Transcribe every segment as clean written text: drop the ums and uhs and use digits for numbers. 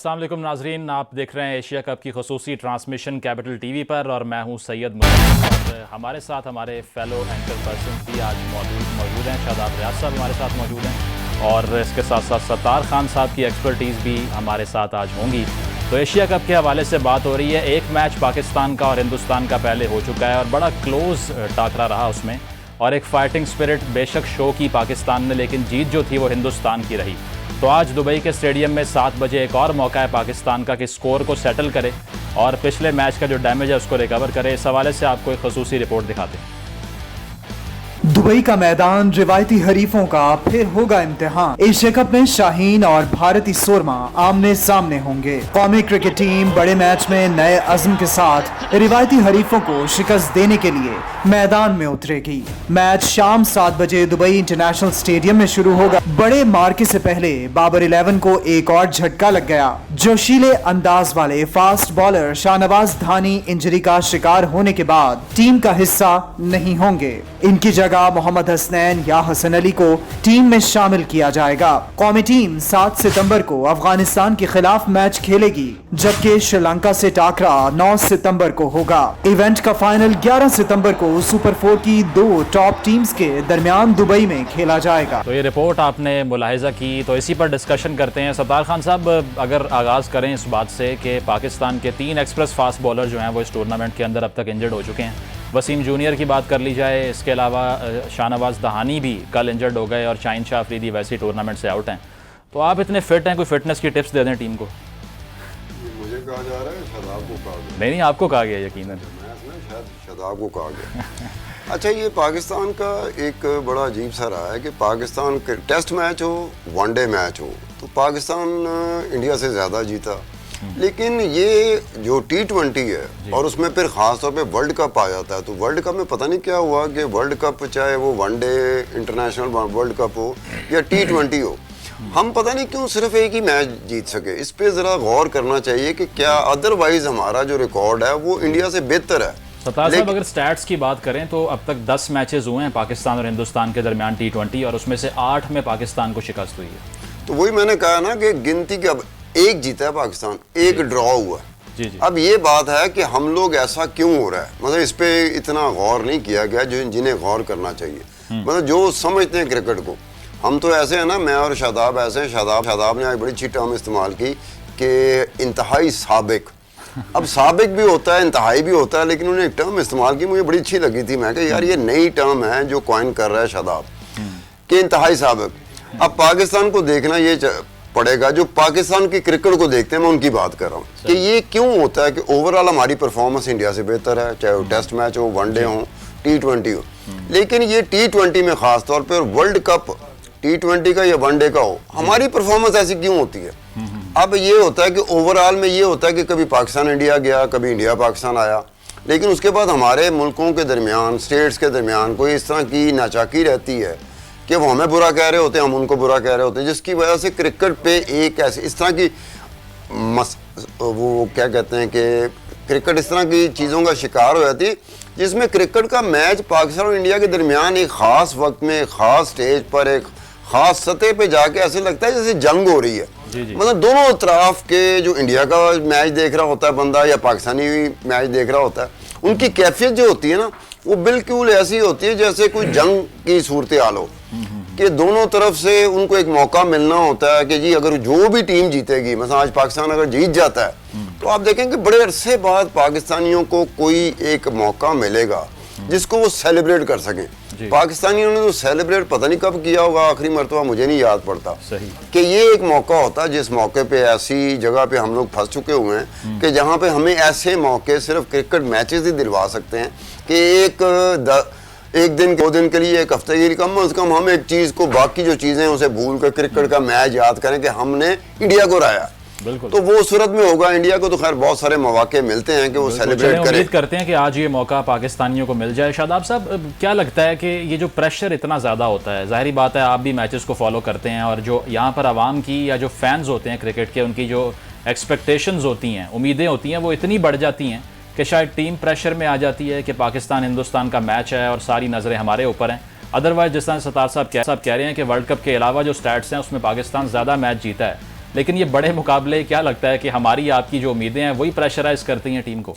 अस्सलाम वालेकुम नाजरीन, आप देख रहे हैं एशिया कप की खसूसी ट्रांसमिशन कैपिटल टीवी पर और मैं हूं सैयद मुस्तफ़ा। और हमारे साथ हमारे फेलो एंकर पर्सन भी आज मौजूद हैं। शादाब रियाज साहब हमारे साथ मौजूद हैं और इसके साथ साथ सत्तार खान साहब की एक्सपर्टीज़ भी हमारे साथ आज होंगी। तो एशिया कप के हवाले से बात हो रही है। एक मैच पाकिस्तान का और हिंदुस्तान का पहले हो चुका है और बड़ा क्लोज टाकरा रहा उसमें, और एक फाइटिंग स्पिरिट बेशक शो की पाकिस्तान ने, लेकिन जीत जो थी वो हिंदुस्तान की रही। तो आज दुबई के स्टेडियम में 7 बजे एक और मौका है पाकिस्तान का कि स्कोर को सेटल करे और पिछले मैच का जो डैमेज है उसको रिकवर करे। इस हवाले से आपको एक खसूसी रिपोर्ट दिखाते हैं। दुबई का मैदान रिवायती हरीफों का फिर होगा इम्तिहान। एशिया कप में शाहीन और भारतीय सोरमा आमने सामने होंगे। कौमी क्रिकेट टीम बड़े मैच में नए अज़्म के साथ रिवायती हरीफों को शिकस्त देने के लिए मैदान में उतरेगी। मैच शाम 7 बजे दुबई इंटरनेशनल स्टेडियम में शुरू होगा। बड़े मार्के से पहले बाबर 11 को एक और झटका लग गया। जोशीले अंदाज वाले फास्ट बॉलर शाहनवाज धानी इंजरी का शिकार होने के बाद टीम का हिस्सा नहीं होंगे। इनकी जगह मोहम्मद हसनैन या हसन अली को टीम में शामिल किया जाएगा। कौमी टीम 7 सितंबर को अफगानिस्तान के खिलाफ मैच खेलेगी, जबकि श्रीलंका से टाकरा 9 सितंबर को होगा। इवेंट का फाइनल 11 सितंबर को सुपर 4 की 2 टॉप टीम्स के दरमियान दुबई में खेला जाएगा। तो ये रिपोर्ट आपने मुलाहिजा की, तो इसी पर डिस्कशन करते हैं। सत्तार खान साहब, अगर आगाज़ करें इस बात से कि पाकिस्तान के 3 एक्सप्रेस फास्ट बॉलर जो हैं वो इस टूर्नामेंट के अंदर अब तक इंजर्ड हो चुके हैं। वसीम जूनियर की बात कर ली जाए, इसके अलावा शाहनवाज दहानी भी कल इंजर्ड हो गए और शाहीन शाह अफरीदी वैसे ही टूर्नामेंट से आउट हैं। तो आप इतने फिट हैं, कोई फिटनेस की टिप्स दे दें टीम को। मुझे कहा जा रहा है शादाब को कहा गया। नहीं, आपको कहा गया यकीनन। शायद शादाब को कहा गया। अच्छा, ये पाकिस्तान का एक बड़ा अजीब सा रहा है कि पाकिस्तान के टेस्ट मैच हो, वनडे मैच हो, तो पाकिस्तान इंडिया से ज़्यादा जीता। लेकिन ये जो T20 है और उसमें फिर ख़ास तौर पे वर्ल्ड कप आ जाता है, तो वर्ल्ड कप में पता नहीं क्या हुआ कि वर्ल्ड कप चाहे वो वनडे इंटरनेशनल वर्ल्ड कप हो या T20 हो, हम पता नहीं क्यों सिर्फ एक ही मैच जीत सके। इस पे ज़रा गौर करना चाहिए कि क्या अदरवाइज हमारा जो रिकॉर्ड है वो इंडिया से बेहतर है। सत्तार साहब, अगर स्टैट्स की बात करें तो अब तक 10 मैचेस हुए हैं पाकिस्तान और हिंदुस्तान के दरमियान T20, और उसमें से 8 में पाकिस्तान को शिकस्त हुई है। तो वही मैंने कहा ना कि गिनती के अब एक जीता है पाकिस्तान, एक ड्रॉ हुआ। जी जी। अब ये बात है कि हम लोग ऐसा क्यों हो रहा है, मतलब इस पे इतना गौर नहीं किया गया जो जिन्हें गौर करना चाहिए। मतलब जो समझते हैं क्रिकेट को, हम तो ऐसे हैं ना, मैं और शादाब ऐसे हैं। शादाब ने आज बड़ी अच्छी टर्म इस्तेमाल की कि इंतहाई साबिक। अब साबिक भी होता है, इंतहाई भी होता है, लेकिन उन्होंने एक टर्म इस्तेमाल की, मुझे बड़ी अच्छी लगी थी। मैं कहा यार ये नई टर्म है जो कॉइन कर रहा है शादाब, कि इंतहाई साबिक। अब पाकिस्तान को देखना ये पड़ेगा, जो पाकिस्तान की क्रिकेट को देखते हैं, मैं उनकी बात कर रहा हूँ कि ये क्यों होता है कि ओवरऑल हमारी परफॉर्मेंस इंडिया से बेहतर है, चाहे वो टेस्ट मैच हो, वनडे हो, T20 हो। लेकिन ये T20 में खास तौर पर वर्ल्ड कप T20 का या वनडे का हो, हमारी परफॉर्मेंस ऐसी क्यों होती है। अब ये होता है कि ओवरऑल में ये होता है कि कभी पाकिस्तान इंडिया गया, कभी इंडिया पाकिस्तान आया, लेकिन उसके बाद हमारे मुल्कों के दरमियान, स्टेट्स के दरमियान कोई इस तरह की नाचाकी रहती है कि वो हमें बुरा कह रहे होते हैं, हम उनको बुरा कह रहे होते हैं, जिसकी वजह से क्रिकेट पे एक ऐसे इस तरह की वो क्या कहते हैं कि क्रिकेट इस तरह की चीज़ों का शिकार हो जाती है, जिसमें क्रिकेट का मैच पाकिस्तान और इंडिया के दरमियान एक ख़ास वक्त में, एक ख़ास स्टेज पर, एक ख़ास सतह पे जाके ऐसे लगता है जैसे जंग हो रही है। मतलब दोनों तरफ के जो इंडिया का मैच देख रहा होता है बंदा या पाकिस्तानी मैच देख रहा होता है, उनकी कैफियत जो होती है ना, वो बिल्कुल ऐसी होती है जैसे कोई जंग की सूरत हाल हो, कि दोनों तरफ से उनको एक मौका मिलना होता है कि जी अगर जो भी टीम जीतेगी, मतलब आज पाकिस्तान अगर जीत जाता है तो आप देखेंगे बड़े अरसे बाद पाकिस्तानियों को कोई एक मौका मिलेगा जिसको वो सेलिब्रेट कर सकें। पाकिस्तानियों ने तो सेलिब्रेट पता नहीं कब किया होगा, आखिरी मरतबा मुझे नहीं याद पड़ता, कि ये एक मौका होता है जिस मौके पे ऐसी जगह पे हम लोग फंस चुके हुए हैं कि जहाँ पे हमें ऐसे मौके सिर्फ क्रिकेट मैचेस ही दिलवा सकते हैं कि एक दिन 2 दिन के लिए, एक हफ्ते के लिए कम से कम हम एक चीज़ को, बाकी जो चीज़ें उसे भूल कर क्रिकेट का मैच याद करें कि हमने इंडिया को हराया। तो वो सूरत में होगा। इंडिया को तो खैर बहुत सारे मौके मिलते हैं कि वो सेलिब्रेट करें। उम्मीद करते हैं कि आज ये मौका पाकिस्तानियों को मिल जाए। शादाब साहब, क्या लगता है कि ये जो प्रेशर इतना ज़्यादा होता है, ज़ाहिरी बात है आप भी मैचेस को फॉलो करते हैं, और जो यहाँ पर आवाम की या जो फैंस होते हैं क्रिकेट के, उनकी जो एक्सपेक्टेशंस होती हैं, उम्मीदें होती हैं, वो इतनी बढ़ जाती हैं कि शायद टीम प्रेशर में आ जाती है कि पाकिस्तान हिंदुस्तान का मैच है और सारी नज़रें हमारे ऊपर हैं। अदरवाइज जिस तरह सत्तार साहब कह रहे हैं कि वर्ल्ड कप के अलावा जो स्टैट्स हैं उसमें पाकिस्तान ज़्यादा मैच जीता है, लेकिन ये बड़े मुकाबले क्या लगता है कि हमारी आपकी जो उम्मीदें हैं वही प्रेशराइज करती हैं टीम को?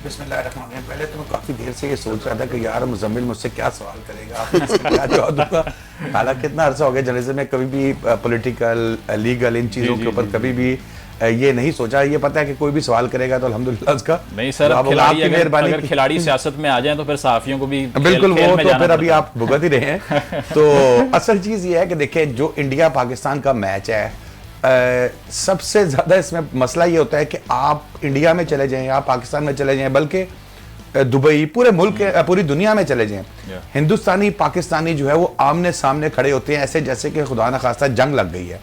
बिस्मिल्लाहिर्रहमानिर्रहीम। पहले तो मैं काफ़ी देर से ये सोच रहा था कि यार मुज़म्मिल मुझसे क्या सवाल करेगा, आपने इसका क्या जवाब दूंगा। हालांकि कितना अर्सा हो गया जर्नलिज्म में, कभी भी पॉलिटिकल लीगल इन चीज़ों के ऊपर कभी भी ये नहीं सोचा। ये पता है कि कोई भी सवाल करेगा तो अल्हम्दुलिल्लाह उसका नहीं सर, खिलाड़ी अगर खिलाड़ी सियासत में आ जाए तो फिर सहाफियों को भी बिल्कुल वो तो फिर अभी आप भुगत ही रहे हैं। तो असल चीज़ ये है कि देखिए जो इंडिया पाकिस्तान का मैच है, सबसे ज़्यादा इसमें मसला ये होता है कि आप इंडिया में चले जाएं, आप पाकिस्तान में चले जाएं, बल्कि दुबई, पूरे मुल्क पूरी दुनिया में चले जाएं, हिंदुस्तानी पाकिस्तानी जो है वो आमने सामने खड़े होते हैं ऐसे जैसे कि खुदा न खास्ता जंग लग गई है,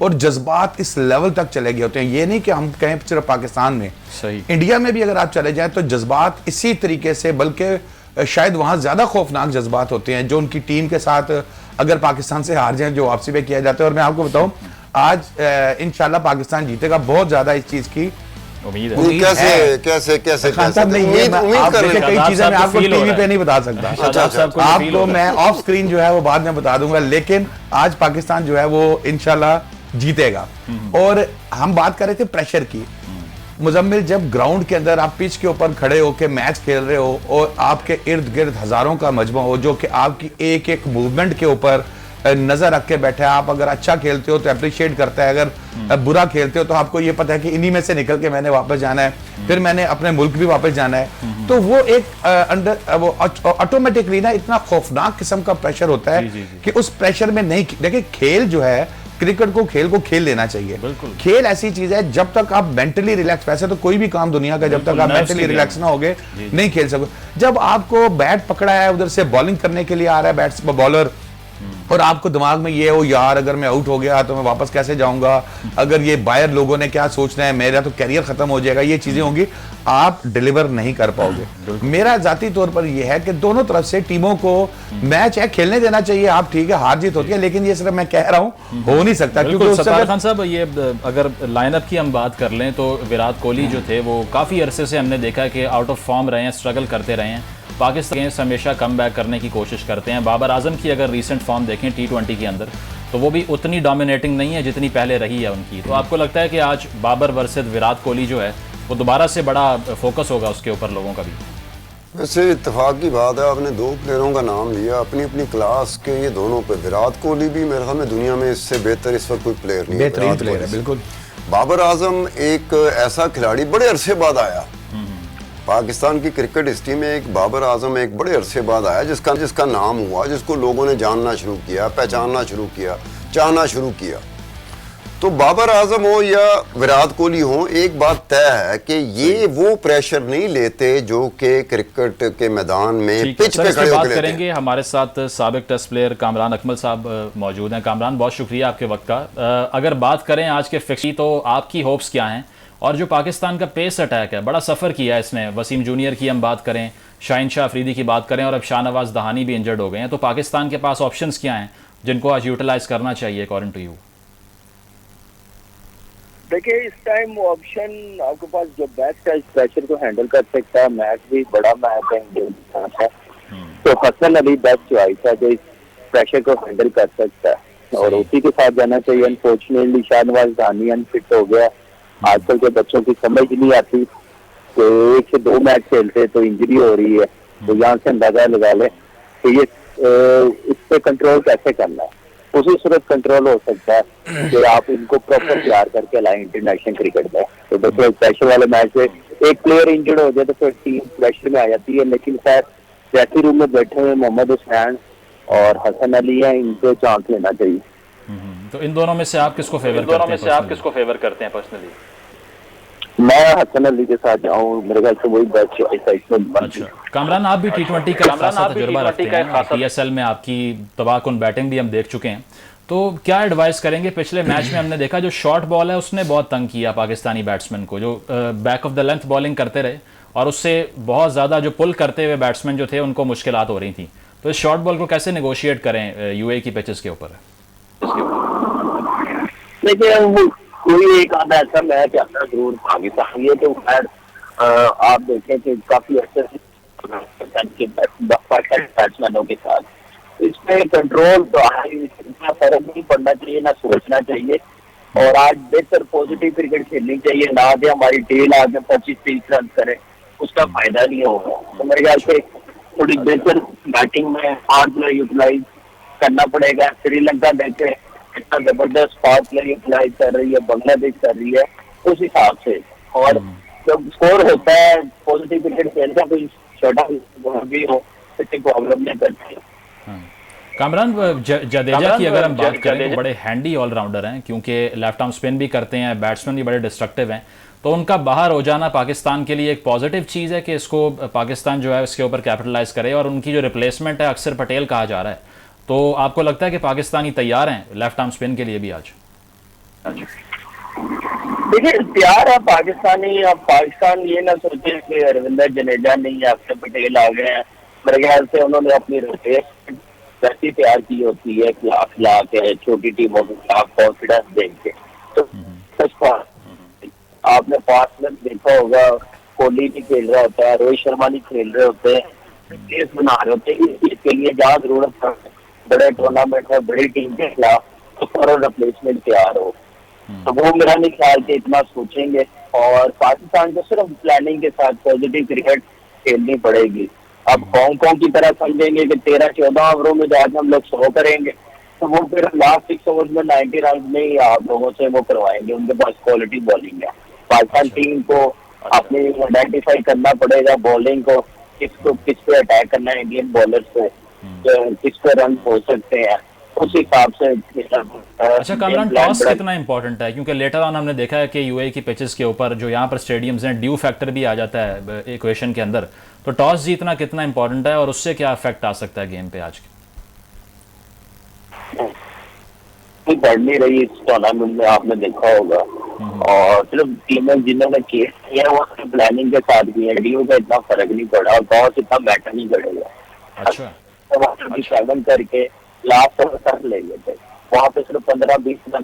और जज्बात इस लेवल तक चले गए होते हैं। ये नहीं कि हम कहें सिर्फ पाकिस्तान में, सही इंडिया में भी अगर आप चले जाएं तो जज्बात इसी तरीके से, बल्कि शायद वहाँ ज़्यादा खौफनाक जज्बात होते हैं जो उनकी टीम के साथ अगर पाकिस्तान से हार जाए जो वापसी पे किया जाता है। और मैं आपको बताऊं आज इंशाल्लाह पाकिस्तान जीतेगा, बहुत ज्यादा इस चीज की उम्मीद है। कैसे खान साहब नहीं है, आप देखें कई चीजें मैं आपको टीवी पे नहीं बता सकता, आपको मैं ऑफ स्क्रीन जो है वो बाद में बता दूंगा, लेकिन आज पाकिस्तान जो है वो इंशाल्लाह जीतेगा। और हम बात कर रहे थे प्रेशर की, मुजम्मिल जब ग्राउंड के अंदर आप पिच के ऊपर खड़े होकर मैच खेल रहे हो और आपके इर्द गिर्द हजारों का मजमा हो जो कि आपकी एक एक मूवमेंट के ऊपर नजर रख के बैठा है, आप अगर अच्छा खेलते हो तो अप्रिशिएट करता है, अगर बुरा खेलते हो तो आपको ये पता है कि इन्हीं में से निकल के मैंने वापस जाना है, फिर मैंने अपने मुल्क भी वापस जाना है। तो वो एक अंडर वो ऑटोमेटिकली ना इतना खौफनाक किस्म का प्रेशर होता है कि उस प्रेशर में नहीं, देखिए खेल जो है क्रिकेट को खेल लेना चाहिए। खेल ऐसी चीज है जब तक आप मेंटली रिलैक्स, वैसे तो कोई भी काम दुनिया का जब तक आप मेंटली रिलैक्स ना होगे नहीं खेल सकोगे। जब आपको बैट पकड़ा है, उधर से बॉलिंग करने के लिए आ रहा है बैट्स बॉलर, और आपको दिमाग में ये हो यार अगर मैं आउट हो गया तो मैं वापस कैसे जाऊंगा, अगर ये बायर लोगों ने क्या सोचना है, मेरा तो कैरियर खत्म हो जाएगा, ये चीजें होंगी, आप डिलीवर नहीं कर पाओगे। मेरा जाती तौर पर यह है कि दोनों तरफ से टीमों को मैच है खेलने देना चाहिए। आप ठीक है हार जीत होती है, लेकिन ये सिर्फ मैं कह रहा हूं हो नहीं सकता। क्योंकि सत्तार खान साहब, ये अगर लाइनअप की हम बात कर लें तो विराट कोहली जो थे वो काफी अरसे से हमने देखा कि आउट ऑफ फॉर्म रहे हैं, स्ट्रगल करते रहे हैं। पाकिस्तान हमेशा कम बैक करने की कोशिश करते हैं। बाबर आजम की अगर रीसेंट फॉर्म देखें T20 के अंदर तो वो भी उतनी डोमिनेटिंग नहीं है जितनी पहले रही है उनकी। तो आपको लगता है कि आज बाबर वर्सेस विराट कोहली जो है वो दोबारा से बड़ा फोकस होगा उसके ऊपर लोगों का भी? वैसे इत्तेफाक की बात है, आपने दो प्लेयरों का नाम लिया अपनी अपनी क्लास के, ये दोनों पे विराट कोहली भी मेरे ख्याल में दुनिया में इससे बेहतर इस वक्त कोई प्लेयर नहीं है। बिल्कुल। बाबर आजम एक ऐसा खिलाड़ी बड़े अरसे बाद आया पाकिस्तान की क्रिकेट हिस्ट्री में, एक बाबर आजम एक बड़े अरसे बाद आया जिसका नाम हुआ, जिसको लोगों ने जानना शुरू किया, पहचानना शुरू किया, चाहना शुरू किया। तो बाबर आजम हो या विराट कोहली हो, एक बात तय है कि ये वो प्रेशर नहीं लेते जो कि क्रिकेट के मैदान में पिच पे खड़े होकर करेंगे। हमारे साथ साबिक टेस्ट प्लेयर कामरान अकमल साहब मौजूद हैं। कामरान, बहुत शुक्रिया आपके वक्त का। अगर बात करें आज के फिक्स की तो आपकी होप्स क्या हैं? और जो पाकिस्तान का पेस अटैक है, बड़ा सफ़र किया है इसने, वसीम जूनियर की हम बात करें, शाहीन शाह अफरीदी की बात करें, और अब शाहनवाज दहानी भी इंजर्ड हो गए हैं। तो पाकिस्तान के पास ऑप्शंस क्या हैं जिनको आज यूटिलाइज करना चाहिए अकॉर्डिंग टू यू? देखिए इस टाइम ऑप्शन आपके पास जो बेस्ट है, इस प्रेशर को हैंडल कर सकता है, मैच भी बड़ा मैच है, तो हसन अली बेस्ट चॉइस है जो इस प्रेशर को हैंडल कर सकता है और उसी के साथ जाना चाहिए। अनफॉर्चुनेटली शाहनवाज दहानी अनफिट हो गया। आजकल के बच्चों की समझ नहीं आती कि 1 से 2 मैच खेलते तो इंजरी हो रही है, तो यहाँ से अंदाजा लगा ले कि ये इस पे कंट्रोल कैसे करना है। उसी सूरत कंट्रोल हो सकता है कि आप इनको प्रॉपर तैयार करके लाएं इंटरनेशनल क्रिकेट में। तो देखो प्रेशर वाले मैच में एक प्लेयर इंजर्ड हो जाए तो फिर टीम प्रेशर में आ जाती है, लेकिन खैर ड्रेसिंग रूम में बैठे हुए मोहम्मद हुसैन और हसन अली हैं, इनको चांस लेना चाहिए। तो इन दोनों में से आप किसको फेवर करते हैं पर्सनली? मैं हसन अली के साथ जाऊं, मेरे ख्याल से वही बेस्ट चॉइस है इसमें। अच्छा कामरान, आप भी T20 का खासा तजुर्बा रखते हैं, PSL में आपकी तबाहकुन बैटिंग भी हम देख चुके हैं, तो क्या एडवाइस करेंगे? पिछले मैच में हमने देखा जो शॉर्ट बॉल है उसने बहुत तंग किया पाकिस्तानी बैट्समैन को, जो back of the length bowling करते रहे और उससे बहुत ज़्यादा जो पुल करते हुए बैट्समैन जो थे उनको मुश्किलात हो रही थी। तो इस शॉर्ट बॉल को कैसे नेगोशिएट करें UAE की पिचेस के ऊपर? देखिए कोई एक आधा ऐसा मैच आता है जरूर पाकिस्तान, ये तो खैर आप देखें कि काफी अच्छे बैट्समैनों के साथ इसमें कंट्रोल तो इतना फर्क नहीं पड़ना चाहिए, ना सोचना चाहिए और आज बेहतर पॉजिटिव क्रिकेट खेलनी चाहिए, ना कि हमारी टेल आगे 25-30 रन करे, उसका फायदा नहीं होगा। तो मेरे ख्याल से थोड़ी बेहतर बैटिंग में पावर प्ले यूटिलाइज करना पड़ेगा। श्रीलंका देखे इतना जबरदस्त पावर प्ले यूटिलाइज कर रही है, बांग्लादेश कर रही है, उस हिसाब से। और जब स्कोर होता है पॉजिटिव क्रिकेट खेलता है, कोई छोटा भी हो इससे प्रॉब्लम नहीं करती। कामरान, जडेजा की अगर हम बात करें तो बड़े हैंडी ऑलराउंडर हैं, क्योंकि लेफ्ट आर्म स्पिन भी करते हैं, बैट्समैन भी बड़े डिस्ट्रक्टिव हैं। तो उनका बाहर हो जाना पाकिस्तान के लिए एक पॉजिटिव चीज़ है कि इसको पाकिस्तान जो है इसके ऊपर कैपिटलाइज करे, और उनकी जो रिप्लेसमेंट है अक्षर पटेल कहा जा रहा है। तो आपको लगता है कि पाकिस्तानी तैयार हैं लेफ्ट आर्म स्पिन के लिए भी आज? देखिए तैयार है पाकिस्तानी। अब पाकिस्तान ये ना सोचे कि रविंद्र जडेजा नहीं है, अक्षर पटेल आ गए हैं। मेरे ख्याल से उन्होंने अपनी रिप्लेसमेंट वैसी तैयार की होती है, खिला के छोटी टीमों के खिलाफ कॉन्फिडेंस देख के। तो आपने 5 में देखा होगा, कोहली नहीं खेल रहा होता है, रोहित शर्मा नहीं खेल रहे होते हैं, केस बना रहे होते हैं इस चीज के लिए। जहाँ जरूरत है बड़े टूर्नामेंट में बड़ी टीम के खिलाफ तो फौरन रिप्लेसमेंट तैयार हो, तो वो मेरा नहीं ख्याल कि इतना सोचेंगे। और पाकिस्तान को सिर्फ प्लानिंग के साथ पॉजिटिव क्रिकेट खेलनी पड़ेगी। अब हांगकांग की तरह समझेंगे कि 13-14 ओवरों में जाकर हम लोग 100 करेंगे, तो वो फिर लास्ट 6 ओवर में 90 रन में ही आप लोगों से वो करवाएंगे। उनके पास क्वालिटी बॉलिंग है। पाकिस्तान टीम को अपने आइडेंटिफाई करना पड़ेगा बॉलिंग को, किस पे अटैक करना है इंडियन बॉलर्स को, किस पे रन हो सकते हैं, उस हिसाब से। अच्छा कामरान, टॉस कितना इंपॉर्टेंट है? क्योंकि लेटर ऑन हमने देखा है कि यूएई की पिचेस के ऊपर जो यहाँ पर स्टेडियम्स हैं, ड्यू फैक्टर भी आ जाता है इक्वेशन के अंदर। तो टॉस जीतना कितना इंपॉर्टेंट है और उससे क्या इफेक्ट आ सकता है गेम पे आज के? बढ़ नहीं रही इस टूर्नामेंट में, आपने देखा होगा। और सिर्फ टीमें जिन्होंने केस किया वो प्लानिंग के साथ भी है, ड्यू का इतना फर्क नहीं पड़ा और टॉस इतना मैटर नहीं करेगा। अच्छा, 7 करके लास्ट ओवर तक ले गए थे, वहाँ पे सिर्फ 15-20 रन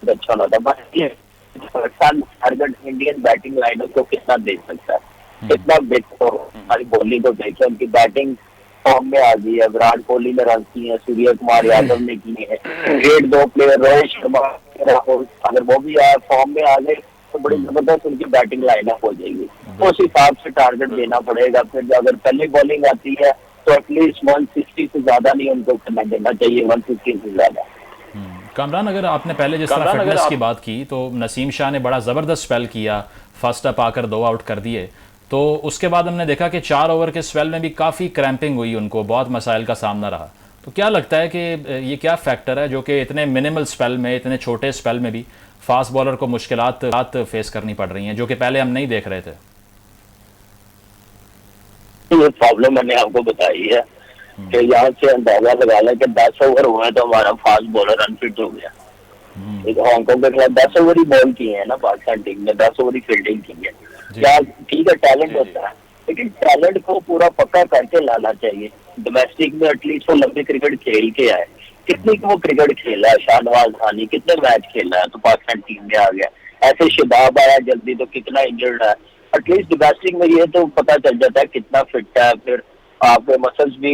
अच्छा होना था। Pakistan target Indian batting liner को कितना दे सकता है, कितना बेहतर हमारी बॉलिंग को देखे। उनकी बैटिंग फॉर्म में आ गई है, विराट कोहली ने रन किए हैं, सूर्य कुमार यादव ने किए हैं, ग्रेट 2 प्लेयर रोहित शर्मा, राहुल, अगर वो भी फॉर्म में आ गए तो बड़ी जबरदस्त उनकी बैटिंग लाइनअप हो जाएगी। तो उस हिसाब से टारगेट देना पड़ेगा। फिर अगर पहले बॉलिंग आती है तो एटलीस्ट 160 से ज्यादा नहीं उनको करना देना चाहिए, 150 से ज्यादा। कामरान, अगर आपने पहले जिस तरह फिटनेस की बात की, तो नसीम शाह ने बड़ा ज़बरदस्त स्पेल किया, फर्स्ट अप आकर 2 आउट कर दिए। तो उसके बाद हमने देखा कि 4 ओवर के स्पेल में भी काफ़ी क्रैम्पिंग हुई, उनको बहुत मसाइल का सामना रहा। तो क्या लगता है कि ये क्या फैक्टर है जो कि इतने मिनिमल स्पेल में, इतने छोटे स्पेल में भी फास्ट बॉलर को मुश्किलात फेस करनी पड़ रही हैं, जो कि पहले हम नहीं देख रहे थे? ये प्रॉब्लम मैंने आपको बताई है कि यहाँ से अंदाजा लगा लें कि 10 ओवर हुए तो हमारा फास्ट बॉलर अनफिट हो गया। हांगकांग के खिलाफ 10 ओवर ही बॉल किए हैं ना पाकिस्तान टीम ने, 10 ओवर ही फील्डिंग की है। क्या ठीक है, टैलेंट होता है, लेकिन टैलेंट को पूरा पक्का करके लाना चाहिए। डोमेस्टिक में एटलीस्ट वो लंबी क्रिकेट खेल के आए। कितनी वो क्रिकेट खेला है शाहनवाज खानी, कितने मैच खेला है तो पाकिस्तान टीम में आ गया। ऐसे शबाब आया जल्दी तो कितना इंजर्ड है। एटलीस्ट डोमेस्टिक में ये तो पता चल जाता है कितना फिट है, फिर आपके मसल्स भी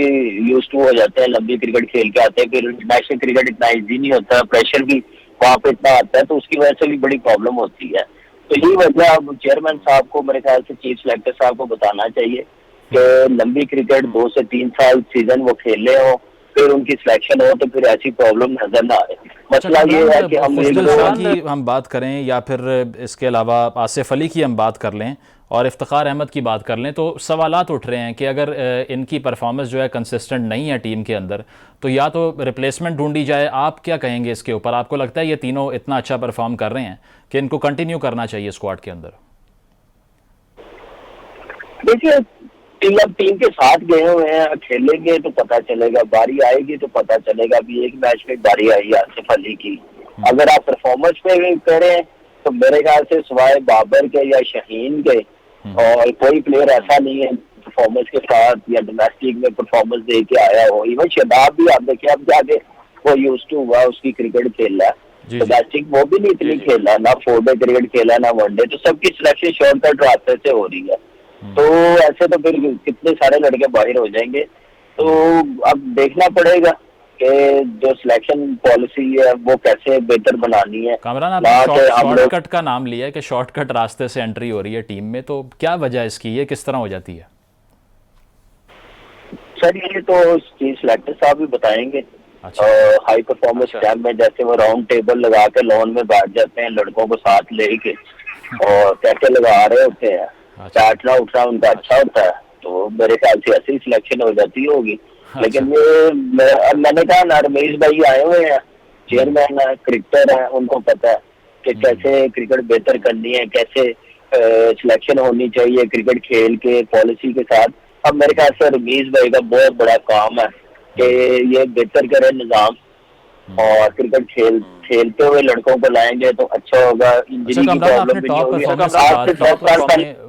यूज टू हो जाते हैं, लंबी क्रिकेट खेल के आते हैं। फिर इंटरनेशनल क्रिकेट इतना ईजी नहीं होता, प्रेशर भी वहाँ पे इतना आता है, तो उसकी वजह से भी बड़ी प्रॉब्लम होती है। तो यही वजह अब चेयरमैन साहब को, मेरे ख्याल से चीफ सेलेक्टर साहब को बताना चाहिए कि लंबी क्रिकेट 2 से 3 साल सीजन वो खेले हो, फिर उनकी सिलेक्शन हो, तो फिर ऐसी प्रॉब्लम नजर ना आए। मसला ये है कि हम बात करें या फिर इसके अलावा आसिफ अली की हम बात कर लें और इफ्तिखार अहमद की बात कर लें, तो सवालात उठ रहे हैं कि अगर इनकी परफॉर्मेंस जो है कंसिस्टेंट नहीं है टीम के अंदर, तो या तो रिप्लेसमेंट ढूंढी जाए। आप क्या कहेंगे इसके ऊपर? आपको लगता है ये तीनों इतना अच्छा परफॉर्म कर रहे हैं कि इनको कंटिन्यू करना चाहिए स्क्वाड के अंदर? देखिए टीम के साथ गए हुए हैं, खेलेंगे तो पता चलेगा, बारी आएगी तो पता चलेगा। अभी एक मैच में बारी आई आसिफ अली की, अगर आप परफॉर्मेंस पे करें तो मेरे ख्याल से सिवाय बाबर के या शाहीन के और कोई प्लेयर ऐसा नहीं है परफॉर्मेंस के साथ या डोमेस्टिक में परफॉर्मेंस दे के आया हो। इवन शबाब भी आप देखिए, अब जाके वो यूज टू हुआ, उसकी क्रिकेट खेल रहा है। डोमेस्टिक वो भी नहीं इतनी खेल रहा, ना 4-डे क्रिकेट खेला ना 1-डे, तो सबकी सिलेक्शन शॉर्टकट रास्ते से हो रही है। तो ऐसे तो फिर कितने सारे लड़के बाहर हो जाएंगे। तो अब देखना पड़ेगा कि जो सिलेक्शन पॉलिसी है वो कैसे बेहतर बनानी है। कामरान, आपने शॉर्टकट का नाम लिया है कि शॉर्टकट रास्ते से एंट्री हो रही है टीम में, तो क्या वजह है इसकी, ये किस तरह हो जाती है? सर ये तो चीफ सिलेक्टर साहब भी बताएंगे। अच्छा। हाई परफॉर्मेंस कैंप में जैसे वो राउंड टेबल लगा के लॉन में बैठ जाते हैं लड़कों को साथ लेके और कैसे लगा रहे होते हैं, बैठना उठना उनका अच्छा होता है, तो मेरे ख्याल से ऐसी सिलेक्शन हो जाती होगी। लेकिन ये मैंने कहा ना, रमेश भाई आए हुए हैं, चेयरमैन है, क्रिकेटर है, उनको पता है कि कैसे क्रिकेट बेहतर करनी है, कैसे सिलेक्शन होनी चाहिए क्रिकेट खेल के पॉलिसी के साथ। अब मेरे ख्याल से रमेश भाई का बहुत बड़ा काम है कि ये बेहतर करे निजाम और क्रिकेट खेलते हुए लड़कों को लाएंगे तो अच्छा होगा। इंजरी की प्रॉब्लम भी नहीं होगी।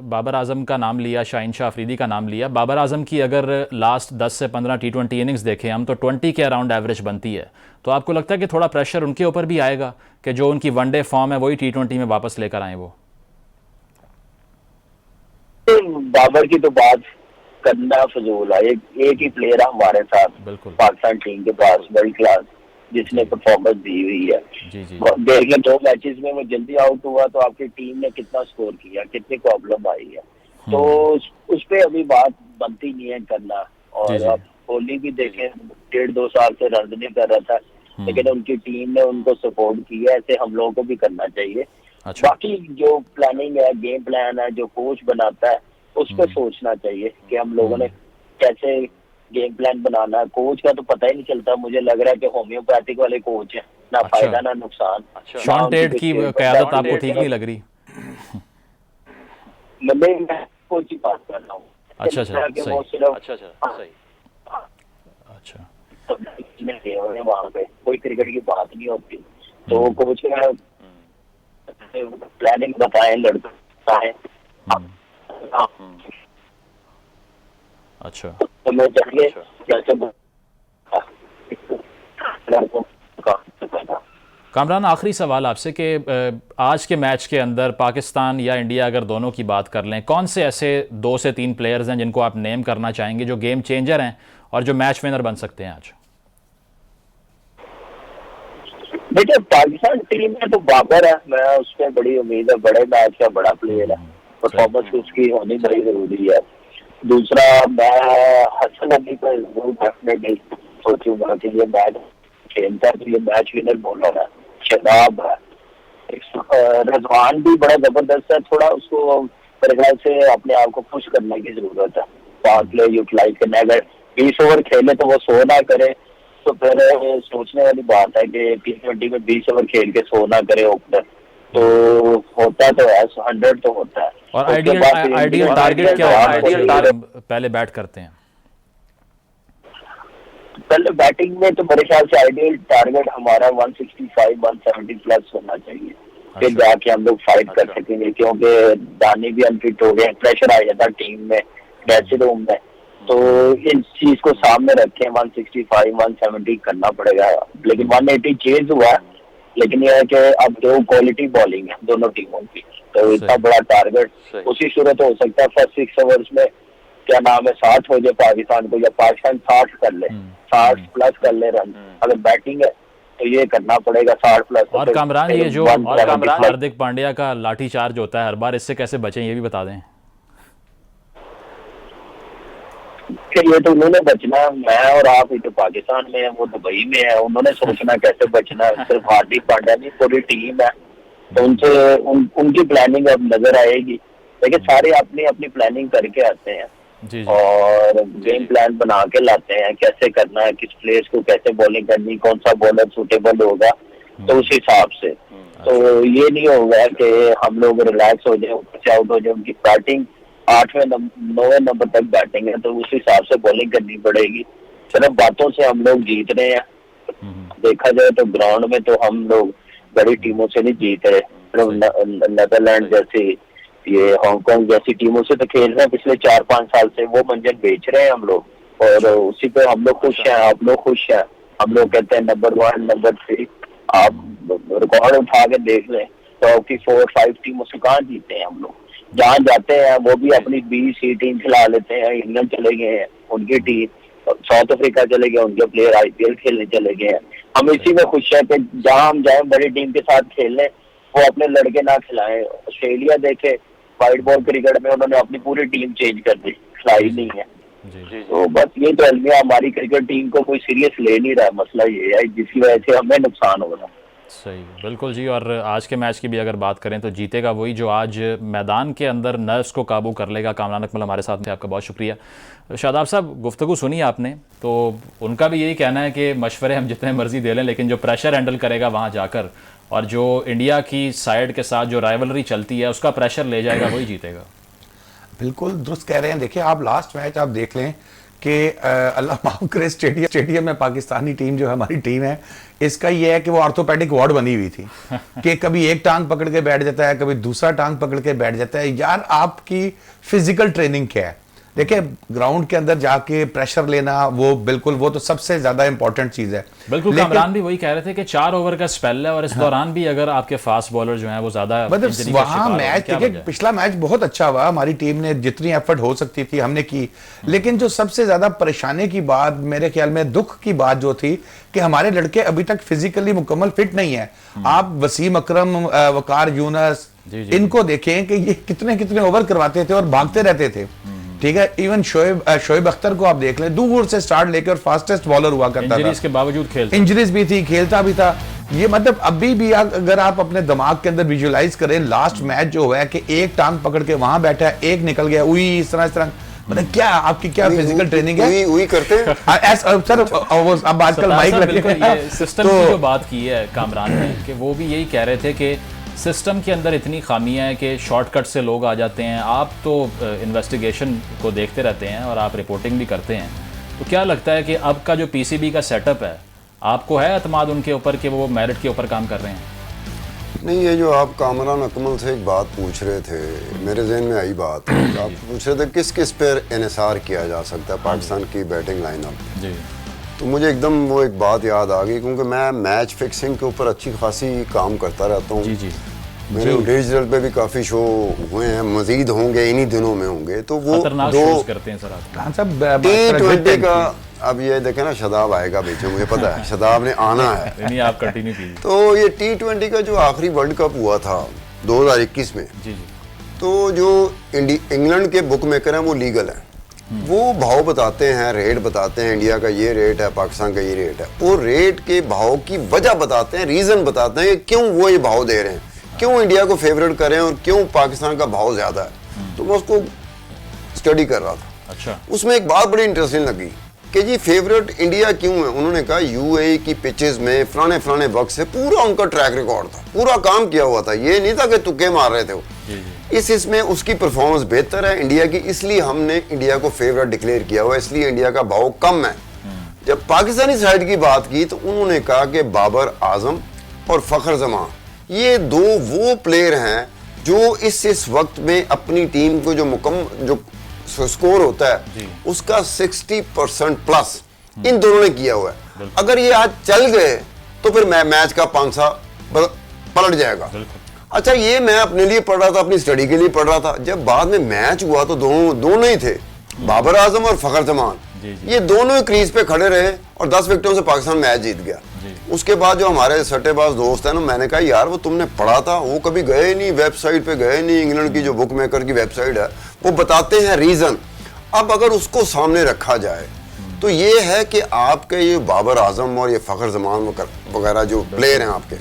बाबर आजम का नाम लिया, शाहीन शाह अफरीदी का नाम लिया। बाबर आजम की अगर लास्ट 10 से 15 T20 इनिंग्स देखें हम, तो 20 के अराउंड एवरेज बनती है। तो आपको लगता है कि थोड़ा प्रेशर उनके ऊपर भी आएगा कि जो उनकी वनडे फॉर्म है वही T20 में वापस लेकर आए वो? बाबर की तो बात करना फजूल है। एक ही प्लेयर है हमारे साथ पाकिस्तान टीम के पास वर्ल्ड क्लास जिसने परफॉर्मेंस दी हुई है। देख लें 2 मैचेस में वो जल्दी आउट हुआ तो आपकी टीम ने कितना स्कोर किया, कितनी प्रॉब्लम आई है, तो उस पे अभी बात बनती नहीं है करना। और आप कोहली भी देखें 1.5-2 साल से रन नहीं कर रहा था, लेकिन उनकी टीम ने उनको सपोर्ट किया। ऐसे हम लोगों को भी करना चाहिए। अच्छा। बाकी जो प्लानिंग है, गेम प्लान है, जो कोच बनाता है उस पर सोचना चाहिए कि हम लोगों ने कैसे गेम प्लान बनाना है। कोच का तो पता ही नहीं चलता। मुझे लग रहा है कि होम्योपैथिक वाले कोच हैं, ना फायदा ना नुकसान। शॉन टेट की क़यादत आपको ठीक नहीं लग रही? मैं कोच की बात कर रहा हूँ। अच्छा, वहाँ पे कोई क्रिकेट की बात नहीं होती, तो कोच का प्लानिंग बताएं, लड़के बताएं। अच्छा। तो मैं चाहिए कामरान, आखिरी सवाल आपसे कि आज के मैच के अंदर पाकिस्तान या इंडिया अगर दोनों की बात कर लें, कौन से ऐसे 2 से 3 प्लेयर्स हैं जिनको आप नेम करना चाहेंगे जो गेम चेंजर हैं और जो मैच विनर बन सकते हैं आज? देखिए पाकिस्तान टीम में तो बाबर है, मैं उस पर बड़ी उम्मीद है, बड़े मैच का बड़ा प्लेयर है, परफॉर्मेंस उसकी होनी बड़ी जरूरी है। दूसरा मैं हसन अली को जरूर डेफिनेटली सोचूंगा कि ये मैच खेलता है तो ये मैच विनर बॉलर है, शबाब है। रजवान भी बड़ा जबरदस्त है, थोड़ा उसको मेरे ख्याल से अपने आप को पुश करने की जरूरत है, पावर प्ले यूटिलाइज करना। अगर 20 ओवर खेले तो वो 100 ना करे तो फिर सोचने वाली बात है कि T20 में 20 ओवर खेल के 100 ना करे ओपनर, तो होता तो है 100 तो होता है। और आइडियल टारगेट क्या है पहले बैट करते हैं? पहले बैटिंग में तो मेरे ख्याल से आइडियल टारगेट हमारा 165-170 प्लस होना चाहिए, फिर जाके हम लोग फाइट कर सकेंगे, क्योंकि दानी भी अनफिट हो गए, प्रेशर आ जाता टीम में ड्रेसिंग रूम में। तो इस चीज को सामने रखें, 165-170 करना पड़ेगा। लेकिन 180 चेंज हुआ, लेकिन यह है कि अब 2 क्वालिटी बॉलिंग है दोनों टीमों की, तो इतना बड़ा टारगेट उसी सूरत हो सकता है। फर्स्ट 6 ओवर्स में क्या नाम है 60 हो जाए पाकिस्तान को, या पाकिस्तान 60 कर ले, 60 प्लस कर ले रन। अगर बैटिंग है तो ये करना पड़ेगा 60 प्लस। और कामरान, ये जो हार्दिक पांड्या का लाठी चार्ज होता है हर बार, इससे कैसे बचें ये भी बता दें? ये तो उन्होंने बचना, मैं और आप ही तो पाकिस्तान में है, वो दुबई में है, उन्होंने सोचना कैसे बचना। सिर्फ हार्दिक पांड्या नहीं, पूरी टीम है, तो उनसे उनकी प्लानिंग अब नजर आएगी। लेकिन सारे अपनी अपनी प्लानिंग करके आते हैं और गेम प्लान बना के लाते हैं, कैसे करना है, किस प्लेयर्स को कैसे बॉलिंग करनी, कौन सा बॉलर सूटेबल होगा, तो उस हिसाब से। तो ये नहीं होगा कि हम लोग रिलैक्स हो जाए, ऊपर से आउट हो जाए। उनकी बैटिंग 8वें 9वें नंबर तक बैटिंग है, तो उस हिसाब से बॉलिंग करनी पड़ेगी। सिर्फ बातों से हम लोग जीत रहे हैं, देखा जाए तो ग्राउंड में तो हम लोग बड़ी टीमों से नहीं जीत रहे। नेदरलैंड जैसी, ये हांगकांग जैसी टीमों से तो खेल रहे हैं पिछले 4-5 साल से, वो मंजिल बेच रहे हैं हम लोग, और उसी पे हम लोग खुश हैं, आप लोग खुश हैं। हम लोग कहते हैं नंबर 1 नंबर 3, आप रिकॉर्ड उठा के देख लें तो आपकी 4-5 टीमों से कहाँ जीते हैं हम लोग। जहाँ जाते हैं वो भी अपनी 20 टीम खिला लेते हैं, इंग्लैंड चले गए हैं उनकी टीम, साउथ अफ्रीका चले गए, उनके प्लेयर IPL खेलने चले गए हैं। हम इसी में खुश हैं कि जहां हम जाएं बड़ी टीम के साथ खेलने, वो अपने लड़के ना खिलाएं। ऑस्ट्रेलिया देखे, व्हाइट बॉल क्रिकेट में उन्होंने अपनी पूरी टीम चेंज कर दी, खिलाई नहीं है। तो बस ये तो अलमिया, हमारी क्रिकेट टीम को कोई सीरियस ले नहीं रहा, मसला ये है जिसकी वजह से हमें नुकसान हो रहा है। सही, बिल्कुल जी। और आज के मैच की भी अगर बात करें तो जीतेगा वही जो आज मैदान के अंदर नर्व्स को काबू कर लेगा। कामरान अकमल हमारे साथ थे, आपका बहुत शुक्रिया। शादाब साहब, गुफ्तगू सुनी आपने, तो उनका भी यही कहना है कि मशवरे हम जितने मर्जी दे लें, लेकिन जो प्रेशर हैंडल करेगा वहाँ जाकर, और जो इंडिया की साइड के साथ जो राइवलरी चलती है उसका प्रेशर ले जाएगा, वही जीतेगा। बिल्कुल दुरुस्त कह रहे हैं। देखिए, आप लास्ट मैच आप देख लें कि अल्लाह माफ करे, स्टेडियम में पाकिस्तानी टीम जो है, हमारी टीम है, इसका ये है कि वो ऑर्थोपेडिक वार्ड बनी हुई थी कि कभी एक टांग पकड़ के बैठ जाता है, कभी दूसरा टांग पकड़ के बैठ जाता है। यार, आपकी फिजिकल ट्रेनिंग क्या है? देखिए, ग्राउंड के अंदर जाके प्रेशर लेना, वो बिल्कुल, वो तो सबसे ज्यादा इंपॉर्टेंट चीज है। बिल्कुल, कामरान भी वही कह रहे थे कि 4 ओवर का स्पेल है, और इस दौरान भी अगर आपके फास्ट बॉलर जो हैं वो ज्यादा, मतलब वहां मैच, देखिए पिछला मैच बहुत अच्छा हुआ, हमारी टीम ने जितनी एफर्ट हो सकती थी हमने की, लेकिन जो सबसे ज्यादा परेशानी की बात, मेरे ख्याल में दुख की बात जो थी, कि हमारे लड़के अभी तक फिजिकली मुकम्मल फिट नहीं है। आप वसीम अकरम, वकार यूनस, इनको देखें कि ये कितने कितने ओवर करवाते थे और भागते रहते थे, ठीक है। इवन शोएब अख्तर को आप देख लें, दूर से स्टार्ट लेकर और फास्टेस्ट बॉलर हुआ करता था, इंजरीज के बावजूद खेलता, इंजरीज भी थी, खेलता भी था। ये मतलब अभी भी अगर आप अपने दिमाग के अंदर विजुअलाइज करें, लास्ट मैच जो है कि एक टांग पकड़ के वहां बैठा है, एक निकल गया, उई इस तरह, मतलब क्या आपकी क्या फिजिकल ट्रेनिंग है? वही करते हैं सर। अब आजकल माइक लगे, सिस्टम की जो बात की है कामरान ने, कि वो भी यही कह रहे थे कि सिस्टम के अंदर इतनी खामियां हैं कि शॉर्टकट से लोग आ जाते हैं। आप तो इन्वेस्टिगेशन को देखते रहते हैं और आप रिपोर्टिंग भी करते हैं, तो क्या लगता है कि अब का जो PCB का सेटअप है, आपको है एतमाद उनके ऊपर कि वो मेरिट के ऊपर काम कर रहे हैं? नहीं, ये जो आप कामरान अकमल से एक बात पूछ रहे थे, मेरे जहन में आई बात, आप पूछ रहे थे किस किस पर इन्हिसार किया जा सकता है पाकिस्तान की बैटिंग लाइनअप जी, तो मुझे एकदम वो एक बात याद आ गई, क्योंकि मैं मैच फिक्सिंग के ऊपर अच्छी खासी काम करता रहता हूँ। जी, मेरे डिजिटल पे भी काफ़ी शो हुए हैं, मजीद होंगे, इन्हीं दिनों में होंगे। तो वो दो करते हैं सर T20 का, अब ये देखें ना, शदाब आएगा बीच में, मुझे पता है शदाब ने आना है। नहीं, आप कंटिन्यू कीजिए। तो ये T20 का जो आखिरी वर्ल्ड कप हुआ था 2021 में, तो जो इंग्लैंड के बुक मेकर हैं वो लीगल हैं, वो भाव बताते हैं, रेट बताते हैं, इंडिया का ये रेट है, पाकिस्तान का ये रेट है, वो रेट के भाव की वजह बताते हैं, रीजन बताते हैं कि क्यों वो ये भाव दे रहे हैं, क्यों इंडिया को फेवरेट करें और क्यों पाकिस्तान का भाव ज्यादा है। तो मैं उसको स्टडी कर रहा था। अच्छा, उसमें एक बात बड़ी इंटरेस्टिंग लगी कि जी फेवरेट इंडिया क्यों है। उन्होंने कहा UAE की पिचेस में फलाने वक्त से पूरा उनका ट्रैक रिकॉर्ड था, पूरा काम किया हुआ था, ये नहीं था कि तुक्के मार रहे थे वो। इसमें उसकी परफॉर्मेंस बेहतर है इंडिया की, इसलिए हमने इंडिया को फेवरेट डिक्लेयर किया हुआ है, इसलिए इंडिया का भाव कम है। जब पाकिस्तानी साइड की बात की तो उन्होंने कहा कि बाबर आजम और फखर जमान, ये दो वो प्लेयर हैं जो इस वक्त में अपनी टीम को जो स्कोर होता है उसका 60% प्लस इन दोनों ने किया हुआ है। अगर ये आज चल गए तो फिर मैच का पांसा पलट जाएगा। अच्छा, ये मैं अपने लिए पढ़ रहा था, अपनी स्टडी के लिए पढ़ रहा था। जब बाद में मैच हुआ तो दोनों ही थे, बाबर आजम और फखर जमान, ये दोनों क्रीज पे खड़े रहे और 10 विकेटों से पाकिस्तान मैच जीत गया। उसके बाद जो हमारे सट्टेबाज दोस्त हैं ना, मैंने कहा यार वो तुमने पढ़ा था, वो कभी गए नहीं, वेबसाइट पे गए नहीं, इंग्लैंड की जो बुक मेकर की वेबसाइट है वो बताते हैं रीजन। अब अगर उसको सामने रखा जाए तो ये है कि आपके ये बाबर आजम और ये फखर जमान वगैरह जो प्लेयर हैं आपके,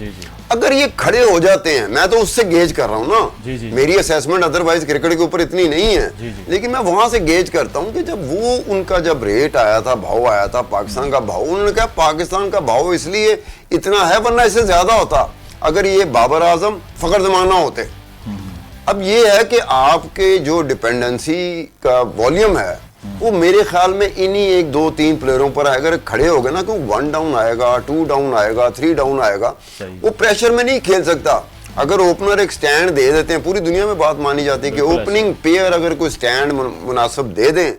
अगर ये खड़े हो जाते हैं, मैं तो उससे गेज कर रहा हूँ ना, मेरी असेसमेंट अदरवाइज क्रिकेट के ऊपर इतनी नहीं है, लेकिन मैं वहां से गेज करता हूँ कि जब वो उनका जब रेट आया था, भाव आया था पाकिस्तान का भाव, उन्होंने कहा पाकिस्तान का भाव इसलिए इतना है, वरना इससे ज्यादा होता अगर ये बाबर आजम फखर जमान ना होते। अब ये है कि आपके जो डिपेंडेंसी का वॉल्यूम है वो मेरे ख्याल में इन्हीं 1, 2, 3 प्लेयरों पर अगर खड़े हो गए ना, कि 1 डाउन आएगा, 2 डाउन आएगा, 3 डाउन आएगा, वो प्रेशर में नहीं खेल सकता। अगर ओपनर एक स्टैंड दे देते हैं, पूरी दुनिया में बात मानी जाती है कि ओपनिंग पेयर अगर कोई स्टैंड मुनासिब दे दें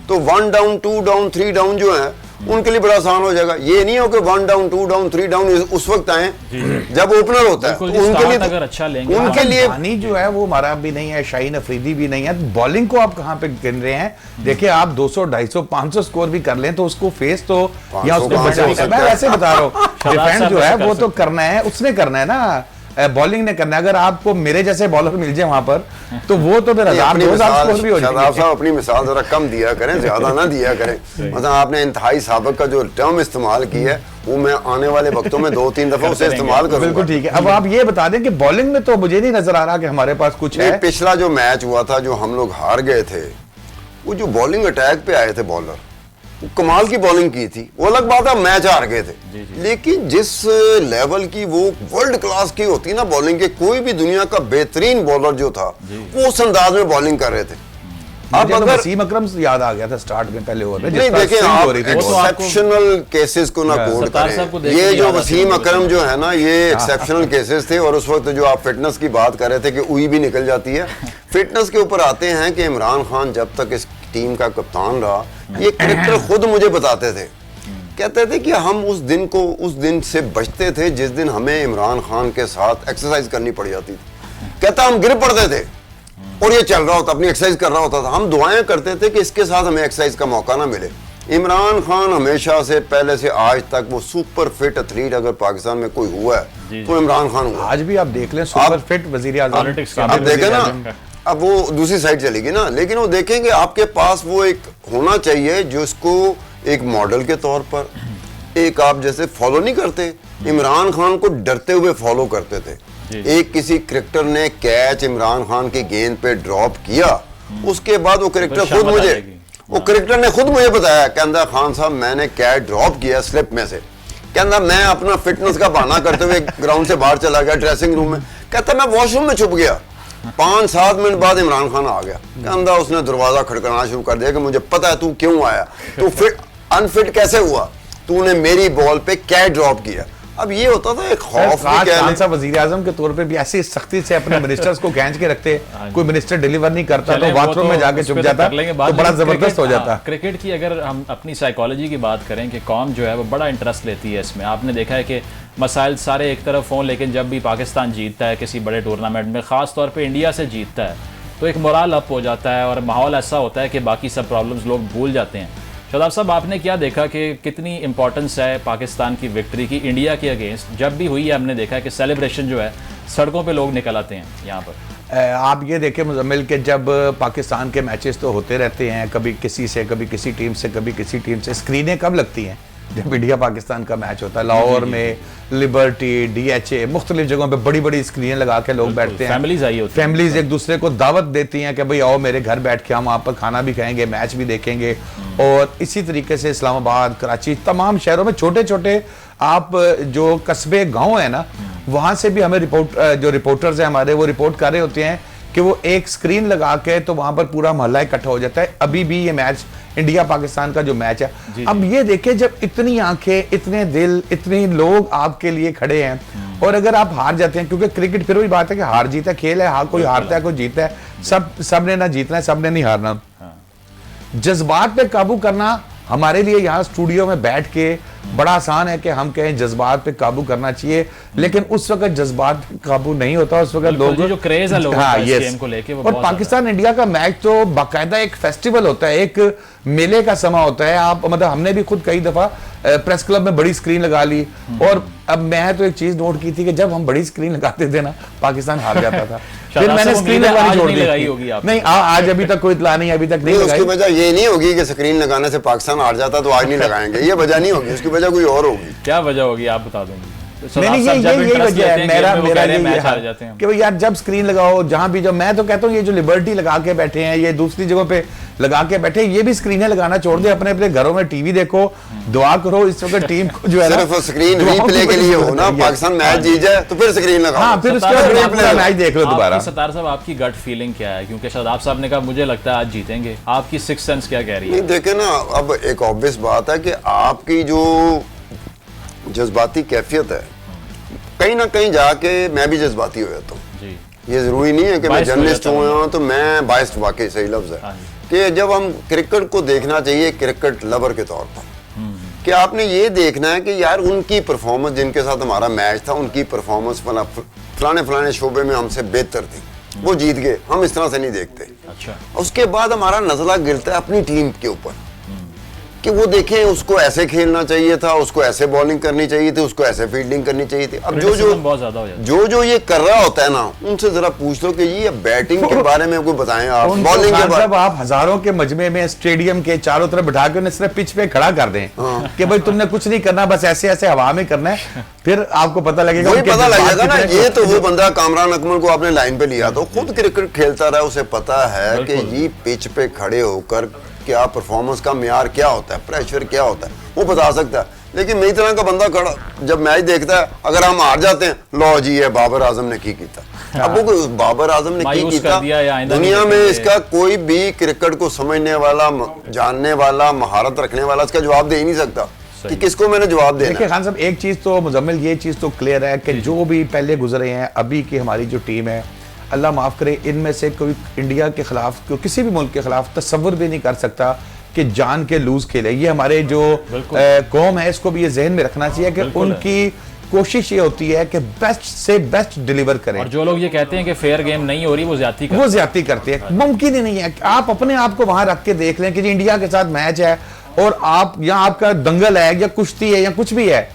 तो 1 डाउन, 2 डाउन, 3 डाउन जो है उनके लिए बड़ा आसान हो जाएगा। ये नहीं हो कि 1 डाउन 2 डाउन 3 डाउन उस वक्त आए जब ओपनर होता है, तो उनके लिए अगर अच्छा लेंगे, उनके लिए पानी जो है वो हमारा भी नहीं है, शाहीन अफरीदी भी नहीं है। बॉलिंग को आप कहाँ पे गिन रहे हैं? देखिए आप 200 250 500 स्कोर भी कर लें तो उसको फेस तो या उसको बचाना, मैं वैसे बता रहा हूँ डिफेंस जो है वो तो करना है, उसने करना है ना, बॉलिंग ने करना है। अगर आपको मेरे जैसे बॉलर मिल जाए वहां पर तो वो तो फिर 1000-2000 स्कोर भी हो जाएंगे। शादाब साहब अपनी मिसाल जरा कम दिया करें, ज्यादा ना दिया करें। मतलब आपने इंतहाई साबिक का जो टर्म इस्तेमाल की है वो मैं आने वाले वक्तों में 2-3 दफा उसे इस्तेमाल करूंगा। बिल्कुल ठीक है। अब आप ये बता दें कि बॉलिंग में तो मुझे नहीं नजर आ रहा कि हमारे पास कुछ है। पिछला जो मैच हुआ था जो हम लोग हार गए थे, वो जो बॉलिंग अटैक पे आए थे बॉलर, कमाल की बॉलिंग की थी। वो अलग बात है मैच हार गए थे, लेकिन जिस लेवल की वो वर्ल्ड क्लास की होती ना बॉलिंग के, कोई भी दुनिया का बेहतरीन बॉलर जो था वो उस अंदाज में बॉलिंग कर रहे थे। अब अगर वसीम अकरम से याद आ गया था स्टार्ट में पहले ओवर में, नहीं देखें आप एक्सेप्शनल केसेस को ना कोट करें। ये जो वसीम अकरम जो है ना ये एक्सेप्शनल केसेस थे, और उस वक्त जो आप फिटनेस की बात कर रहे थे कि उई भी निकल जाती है। फिटनेस के ऊपर आते हैं कि इमरान खान जब तक इस टीम का कप्तान रहा, ये क्रिकेटर खुद मुझे बताते थे, कहते थे कि हम उस दिन से बचते थे जिस दिन हमें इमरान खान के साथ एक्सरसाइज करनी पड़ जाती थी। कहता हम गिर पड़ते थे और ये चल रहा होता, अपनी एक्सरसाइज कर रहा होता था। हम दुआएं करते थे कि इसके साथ हमें एक्सरसाइज का मौका ना मिले। इमरान खान हमेशा से पहले से आज तक वो सुपर फिट एथलीट अगर पाकिस्तान में कोई हुआ है तो इमरान खान हुआ। आज भी आप देख लें सुपर फिट वजीर आज़म, आप देखें ना, अब वो दूसरी साइड चलेगी ना, लेकिन वो देखेंगे आपके पास वो एक होना चाहिए जो इसको एक मॉडल के तौर पर एक आप जैसे फॉलो नहीं करते, इमरान खान को डरते हुए फॉलो करते थे। एक किसी क्रिकेटर ने कैच इमरान खान की गेंद पे ड्रॉप किया, उसके बाद वो क्रिकेटर ने खुद मुझे बताया, कहता खान साहब मैंने कैच ड्रॉप किया स्लिप में से, कहता मैं अपना फिटनेस का बहाना करते हुए ग्राउंड से बाहर चला गया ड्रेसिंग रूम में, कहता मैं वॉशरूम में छुप गया। 5-7 मिनट बाद इमरान खान आ गया, कहता उसने दरवाजा खड़काना शुरू कर दिया कि मुझे पता है तू क्यों आया, तू फिट अनफिट कैसे हुआ, तूने मेरी बॉल पे कैच ड्रॉप किया। अब ये होता था एक खौफ वजीर आजम के तौर पे भी ऐसी सख्ती से अपने मिनिस्टर्स को खींच के रखते, कोई मिनिस्टर डिलीवर नहीं करता तो बाथरूम में जाके छुप जाता तो बड़ा जबरदस्त हो जाता। क्रिकेट की अगर हम अपनी साइकोलॉजी की बात करें कि कौम जो है वो बड़ा इंटरेस्ट लेती है इसमें। आपने देखा है कि मसाइल सारे एक तरफ हों, लेकिन जब भी पाकिस्तान जीतता है किसी बड़े टूर्नामेंट में, ख़ास तौर पे इंडिया से जीतता है, तो एक मोराल अप हो जाता है और माहौल ऐसा होता है कि बाकी सब प्रॉब्लम्स लोग भूल जाते हैं। शादाब साहब आपने क्या देखा कि कितनी इंपॉर्टेंस है पाकिस्तान की विक्ट्री की इंडिया के अगेंस्ट? जब भी हुई है हमने देखा है कि सेलिब्रेशन जो है सड़कों पे लोग निकल आते हैं यहाँ पर। आप ये देखें मुजम्मिल के जब पाकिस्तान के मैचेस तो होते रहते हैं, कभी किसी से, कभी किसी टीम से, कभी किसी टीम से। स्क्रीनें कब लगती हैं? जब इंडिया पाकिस्तान का मैच होता है, लाहौर में, लिबर्टी, DHA, मुख्तलिफ जगहों पे बड़ी बड़ी स्क्रीनें लगा के लोग बैठते हैं। फैमिलीज आई होती हैं, फैमिलीज एक दूसरे को दावत देती हैं कि भाई आओ मेरे घर बैठ के हम वहाँ पर खाना भी खाएंगे, मैच भी देखेंगे। और इसी तरीके से इस्लामाबाद, कराची, तमाम शहरों में छोटे छोटे आप जो कस्बे गाँव है ना, वहाँ से भी हमें जो रिपोर्टर्स हैं हमारे, वो रिपोर्ट कर रहे होते हैं कि वो एक स्क्रीन लगा के तो वहां पर पूरा मोहल्ला इकट्ठा हो जाता है। अभी भी ये मैच इंडिया पाकिस्तान का जो मैच है, अब ये देखें जब इतनी आंखें, इतने दिल, इतने लोग आपके लिए खड़े हैं, और अगर आप हार जाते हैं, क्योंकि क्रिकेट फिर वही बात है कि हार जीत है, खेल है, हाँ कोई हारता है कोई जीतता है, सबने ना जीतना है, सबने नहीं हारना। जज्बात पे काबू करना हमारे लिए यहाँ स्टूडियो में बैठ के बड़ा आसान है कि हम कहें जज्बात पे काबू करना चाहिए, लेकिन उस वक्त जज्बात पे काबू नहीं होता। उस वक्त लोग जो क्रेज है लोगों का इस गेम को लेके, वो और पाकिस्तान इंडिया का मैच तो बाकायदा एक फेस्टिवल होता है, एक मेले का समा होता है। आप मतलब हमने भी खुद कई दफा प्रेस क्लब में बड़ी स्क्रीन लगा ली, और अब मैं तो एक चीज नोट की थी कि जब हम बड़ी स्क्रीन लगाते थे ना, पाकिस्तान हार जाता था। फिर मैंने स्क्रीन लगानी छोड़ दी। नहीं, आज अभी तक कोई इत्तला नहीं, अभी तक नहीं लगाई। उसकी वजह ये नहीं होगी कि स्क्रीन लगाने से पाकिस्तान हार जाता तो आज नहीं लगाएंगे, ये वजह नहीं होगी, उसकी वजह कोई और होगी। क्या वजह होगी आप बता देंगे? यही वजह है मेरा कि भाई यार जब स्क्रीन लगाओ, जहां भी, जो मैं तो कहता हूँ ये जो लिबर्टी लगा के बैठे हैं, ये दूसरी जगहों पे लगा के बैठे, ये भी स्क्रीनें लगाना छोड़ दे, अपने अपने घरों में टीवी देखो, दुआ करो इस वक्त टीम को जो है ना, सिर्फ स्क्रीन रीप्ले के लिए हो ना, पाकिस्तान मैच जीत जाए तो फिर स्क्रीन लगाओ। हाँ, फिर उसके बाद रीप्ले मैच देख लो दोबारा। सत्तार साहब आपकी गट फीलिंग क्या है? क्योंकि शादाब साहब ने कहा मुझे लगता है आज जीतेंगे, आपकी सिक्स सेंस क्या कह रही है? देखे ना, अब एक ऑब्वियस बात है कि आपकी जो जज्बाती कैफियत है, कहीं ना कहीं जाके मैं भी जज्बाती हो जाता हूँ। ये जरूरी नहीं है कि मैं जर्नलिस्ट हूँ तो मैं बायस्ड, वाकई सही लफ्ज है कि जब हम क्रिकेट को देखना चाहिए क्रिकेट लवर के तौर पर, कि आपने ये देखना है कि यार उनकी परफॉर्मेंस, जिनके साथ हमारा मैच था, उनकी परफॉर्मेंस फलाने शोबे में हमसे बेहतर थी, वो जीत गए, हम इस तरह से नहीं देखते। अच्छा। उसके बाद हमारा नजला गिरता है अपनी टीम के ऊपर कि वो देखें उसको ऐसे खेलना चाहिए था, उसको ऐसे बॉलिंग करनी चाहिए थी, उसको ऐसे फील्डिंग करनी चाहिए थी। अब जो ये कर रहा होता है ना, उनसे जरा पूछ लो कि ये बैटिंग के बारे में कोई बताएं आप, बॉलिंग के बारे में। आप हजारों के मजमे में स्टेडियम के चारों तरफ बिठा के उन्हें सिर्फ पिच पे खड़ा कर दें कि भाई तुमने कुछ नहीं करना, बस ऐसे ऐसे हवा में करना है, फिर आपको पता लगेगा। वही पता लगेगा ना। ये तो वो बंदा कामरान अकमल को आपने लाइन पे लिया तो खुद क्रिकेट खेलता रहा, उसे पता है कि ये पिच पे खड़े होकर क्या परफॉर्मेंस का म्यार क्या होता है, प्रेशर क्या होता है, वो बता सकता है। लेकिन मेरी तरह का बंदा खड़ा जब मैच देखता है, अगर हम हार जाते हैं, लो जी ये बाबर आजम ने की किया। अब वो बाबर आजम ने की किया, दुनिया में इसका कोई भी क्रिकेट को समझने वाला, जानने वाला, महारत रखने वाला इसका जवाब दे ही नहीं सकता कि किसको मैंने जवाब देना। देखिए खान साहब, एक चीज तो मुजम्मिल, ये चीज तो क्लियर है कि जो भी पहले गुजरे हैं, अभी की हमारी जो टीम है, अल्लाह माफ़ करे, इनमें से कोई इंडिया के खिलाफ, किसी भी मुल्क के खिलाफ तसव्वुर भी नहीं कर सकता कि जान के लूज खेले। ये हमारे जो कौम है, इसको भी ये जहन में रखना चाहिए कि उनकी कोशिश ये होती है कि बेस्ट से बेस्ट डिलीवर करें। और जो लोग ये कहते हैं कि फेयर गेम नहीं हो रही, वो ज्यादती करते हैं। मुमकिन ही नहीं है। आप अपने आप को वहां रख के देख लें कि इंडिया के साथ मैच है और आप यहाँ आपका दंगल है या कुश्ती है या कुछ भी है,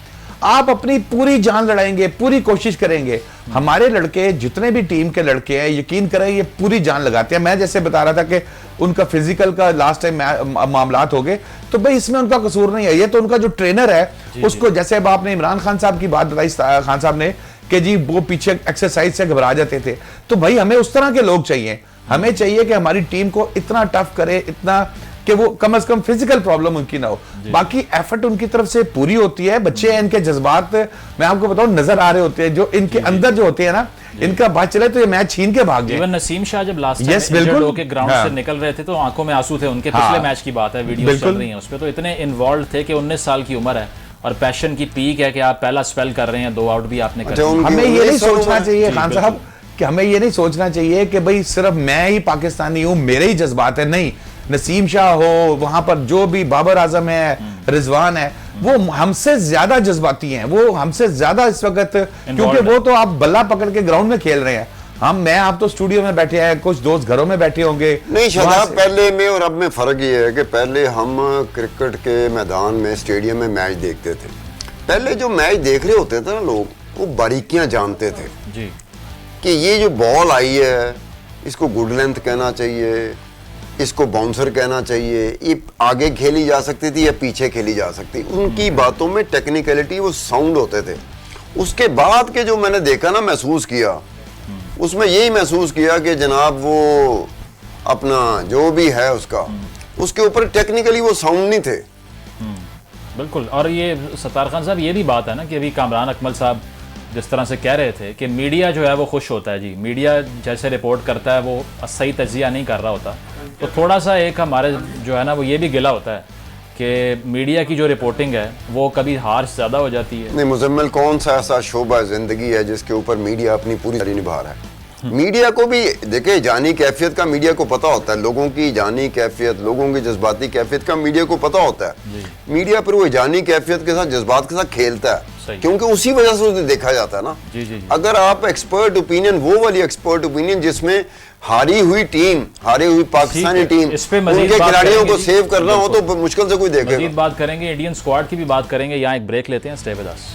आप अपनी पूरी जान लड़ाएंगे, पूरी कोशिश करेंगे। हमारे लड़के, जितने भी टीम के लड़के हैं, यकीन करें ये पूरी जान लगाते हैं। मैं जैसे बता रहा था कि उनका फिजिकल का लास्ट टाइम मामलात हो गए, तो भाई इसमें उनका कसूर नहीं है, ये तो उनका जो ट्रेनर है उसको, जैसे अब आपने इमरान खान साहब की बात बताई खान साहब ने कि जी वो पीछे एक्सरसाइज से घबरा जाते थे, तो भाई हमें उस तरह के लोग चाहिए। हमें चाहिए कि हमारी टीम को इतना टफ करे, इतना कि वो कम से कम फिजिकल प्रॉब्लम उनकी ना हो, बाकी एफर्ट उनकी तरफ से पूरी होती है। बच्चे हैं, इनके जज्बात मैं आपको बताऊं नजर आ रहे होते हैं, जो इनके अंदर जो होते हैं ना, इनका बात चले तो ये मैच छीन के भाग जाए। नसीम शाह जब लास्ट टाइम होके ग्राउंड से निकल रहे थे तो आंखों में आंसू थे उनके। पिछले मैच की बात है, वीडियो चल रही है उस पे, तो इतने इन्वॉल्व थे कि 19 साल की उम्र है और पैशन की पीक है कि आप पहला स्पेल कर रहे हैं, 2 आउट भी आपने कर। हमें ये नहीं सोचना चाहिए खान साहब कि हमें ये नहीं सोचना चाहिए कि भाई सिर्फ मैं ही पाकिस्तानी हूं, मेरे ही जज्बात है। नहीं, नसीम शाह हो, वहां पर जो भी बाबर आजम है, रिजवान है, वो हमसे ज्यादा जज्बाती हैं, वो हमसे ज्यादा इस वक्त, क्योंकि वो तो आप बल्ला पकड़ के ग्राउंड में खेल रहे हैं। आप तो स्टूडियो में बैठे हैं, कुछ दोस्त घरों में बैठे होंगे। नहीं शादाब, पहले में और अब में फर्क ये है कि पहले हम क्रिकेट के मैदान में, स्टेडियम में मैच देखते थे। पहले जो मैच देख रहे होते थे ना लोग, वो बारीकियां जानते थे जी कि ये जो बॉल आई है, इसको गुड लेंथ कहना चाहिए, इसको बाउंसर कहना चाहिए, ये आगे खेली जा सकती थी या पीछे खेली जा सकती। उनकी बातों में टेक्निकलिटी, वो साउंड होते थे। उसके बाद के जो मैंने देखा ना, महसूस किया, उसमें यही महसूस किया कि जनाब वो अपना जो भी है उसके ऊपर टेक्निकली वो साउंड नहीं थे। बिल्कुल। और ये सत्तार खान साहब, ये भी बात है ना कि अभी कामरान अकमल साहब जिस तरह से कह रहे थे कि मीडिया जो है वो खुश होता है जी, मीडिया जैसे रिपोर्ट करता है वो सही तजिया नहीं कर रहा होता, तो थोड़ा सा एक हमारे जो है ना वो ये भी गिला होता है कि मीडिया की जो रिपोर्टिंग है वो कभी हार्श ज़्यादा हो जाती है। नहीं मुजम्मिल, कौन सा ऐसा शोबा ज़िंदगी है जिसके ऊपर मीडिया अपनी पूरी तरह निभा रहा है? मीडिया को भी देखिए, जानी कैफियत का मीडिया को पता होता है, लोगों की जानी कैफियत, लोगों की जज्बाती कैफियत का मीडिया को पता होता है। मीडिया पर वो जानी कैफियत के साथ, जज्बात के साथ खेलता है, क्योंकि उसी वजह से उसे देखा जाता है ना। अगर आप एक्सपर्ट ओपिनियन, वो वाली एक्सपर्ट ओपिनियन जिसमें हारी हुई टीम, हारी हुई पाकिस्तानी टीम, उनके खिलाड़ियों को सेव करना हो तो मुश्किल से कोई देखेगा। मज़ीद बात करेंगे, इंडियन स्क्वाड की भी बात करेंगे। यहाँ एक ब्रेक लेते हैं, stay with us.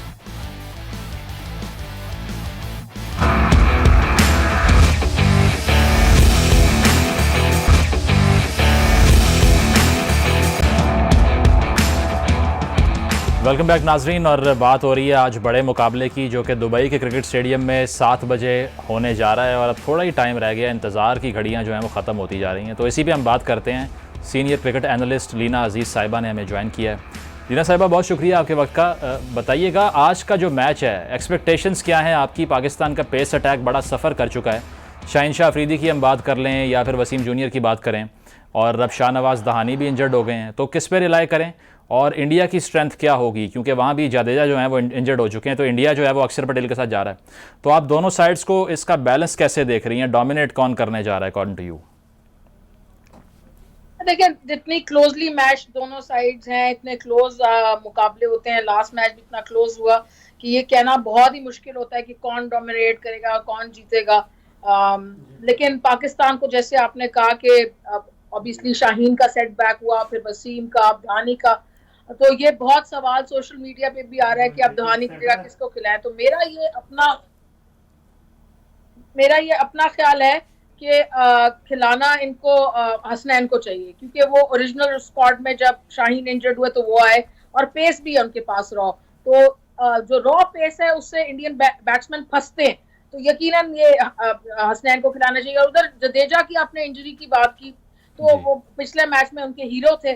Welcome back नाजरीन। और बात हो रही है आज बड़े मुकाबले की, जो कि दुबई के क्रिकेट स्टेडियम में 7 बजे होने जा रहा है और अब थोड़ा ही टाइम रह गया, इंतज़ार की घड़ियां जो हैं वो ख़त्म होती जा रही हैं। तो इसी पे हम बात करते हैं। सीनियर क्रिकेट एनालिस्ट लीना अजीज़ साहिबा ने हमें ज्वाइन किया है। लीना साहिबा, बहुत शुक्रिया आपके वक्त का। बताइएगा आज का जो मैच है, एक्सपेक्टेशंस क्या हैं आपकी? पाकिस्तान का पेस अटैक बड़ा सफ़र कर चुका है। शाहीन शाह अफरीदी की हम बात कर लें या फिर वसीम जूनियर की बात करें, और अब शाहनवाज दहानी भी इंजर्ड हो गए हैं, तो किस पे रिलाई करें? और इंडिया की स्ट्रेंथ क्या होगी, क्योंकि वहाँ भी जाडेजा जो है वो इंजर्ड हो चुके हैं, तो इंडिया जो है वो अक्षर पटेल के साथ जा रहा है। तो आप दोनों साइड्स को इसका बैलेंस कैसे देख रही हैं? डोमिनेट कौन करने जा रहा है अकॉर्डिंग टू यू? देखिए जितनी क्लोजली मैच दोनों साइड्स हैं, इतने क्लोज मुकाबले होते हैं, लास्ट मैच भी इतना क्लोज हुआ कि ये कहना बहुत ही मुश्किल होता है कि कौन डोमिनेट करेगा, कौन जीतेगा। लेकिन पाकिस्तान को जैसे आपने कहा कि ऑब्वियसली शाहीन का सेटबैक हुआ, फिर वसीम का, अब धानी का, तो ये बहुत सवाल सोशल मीडिया पे भी आ रहा है कि अब धानी की जगह किसको खिलाएं। तो मेरा ये अपना ख्याल है कि खिलाना इनको हसनैन को चाहिए, क्योंकि वो ओरिजिनल स्क्वाड में जब शाहीन इंजर्ड हुए तो वो आए और पेस भी है उनके पास रॉ, तो जो रॉ पेस है उससे इंडियन बैट्समैन फंसते हैं, तो यकीनन ये हसनैन को खिलाना चाहिए। और उधर जडेजा की आपने इंजरी की बात की, तो वो पिछले मैच में उनके हीरो थे,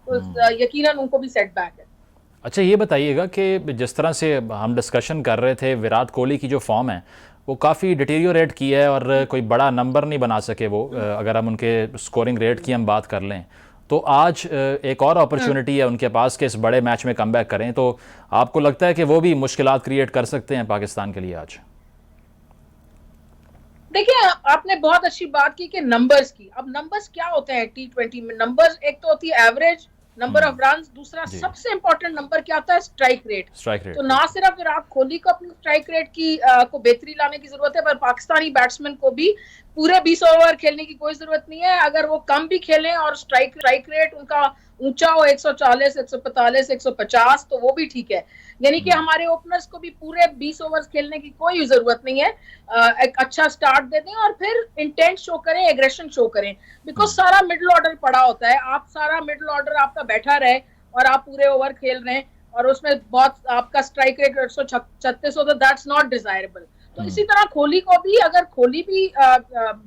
तो यकीनन उनको भी सेटबैक है। अच्छा ये बताइएगा कि जिस तरह से हम डिस्कशन कर रहे थे, विराट कोहली की जो फॉर्म है वो काफ़ी डिटीरियोरेट की है और कोई बड़ा नंबर नहीं बना सके वो, अगर हम उनके स्कोरिंग रेट की हम बात कर लें तो आज एक और अपॉर्चुनिटी है उनके पास कि इस बड़े मैच में कमबैक करें, तो आपको लगता है कि वो भी मुश्किलात क्रिएट कर सकते हैं पाकिस्तान के लिए आज? देखिए आपने बहुत अच्छी बात की कि नंबर्स की। अब नंबर्स क्या होते हैं T20 में? नंबर्स एक तो होती है एवरेज नंबर ऑफ रन, दूसरा सबसे इंपॉर्टेंट नंबर क्या होता है? Strike rate. तो ना सिर्फ विराट कोहली को अपनी स्ट्राइक रेट की को बेहतरी लाने की जरूरत है, पर पाकिस्तानी बैट्समैन को भी पूरे 20 ओवर खेलने की कोई जरूरत नहीं है। अगर वो कम भी खेलें और स्ट्राइक रेट उनका ऊंचा हो 140, 145, 150, तो वो भी ठीक है। यानी कि हमारे ओपनर्स को भी पूरे 20 ओवर्स खेलने की कोई जरूरत नहीं है। एक अच्छा स्टार्ट दे दें और फिर इंटेंट शो करें, एग्रेशन शो करें, बिकॉज सारा मिडिल ऑर्डर पड़ा होता है। आप सारा मिडिल ऑर्डर आपका बैठा रहे और आप पूरे ओवर खेल रहे हैं और उसमें बहुत आपका स्ट्राइक रेट 136 हो, तो दैट्स नॉट डिजायरेबल। तो इसी तरह कोहली को भी, अगर कोहली भी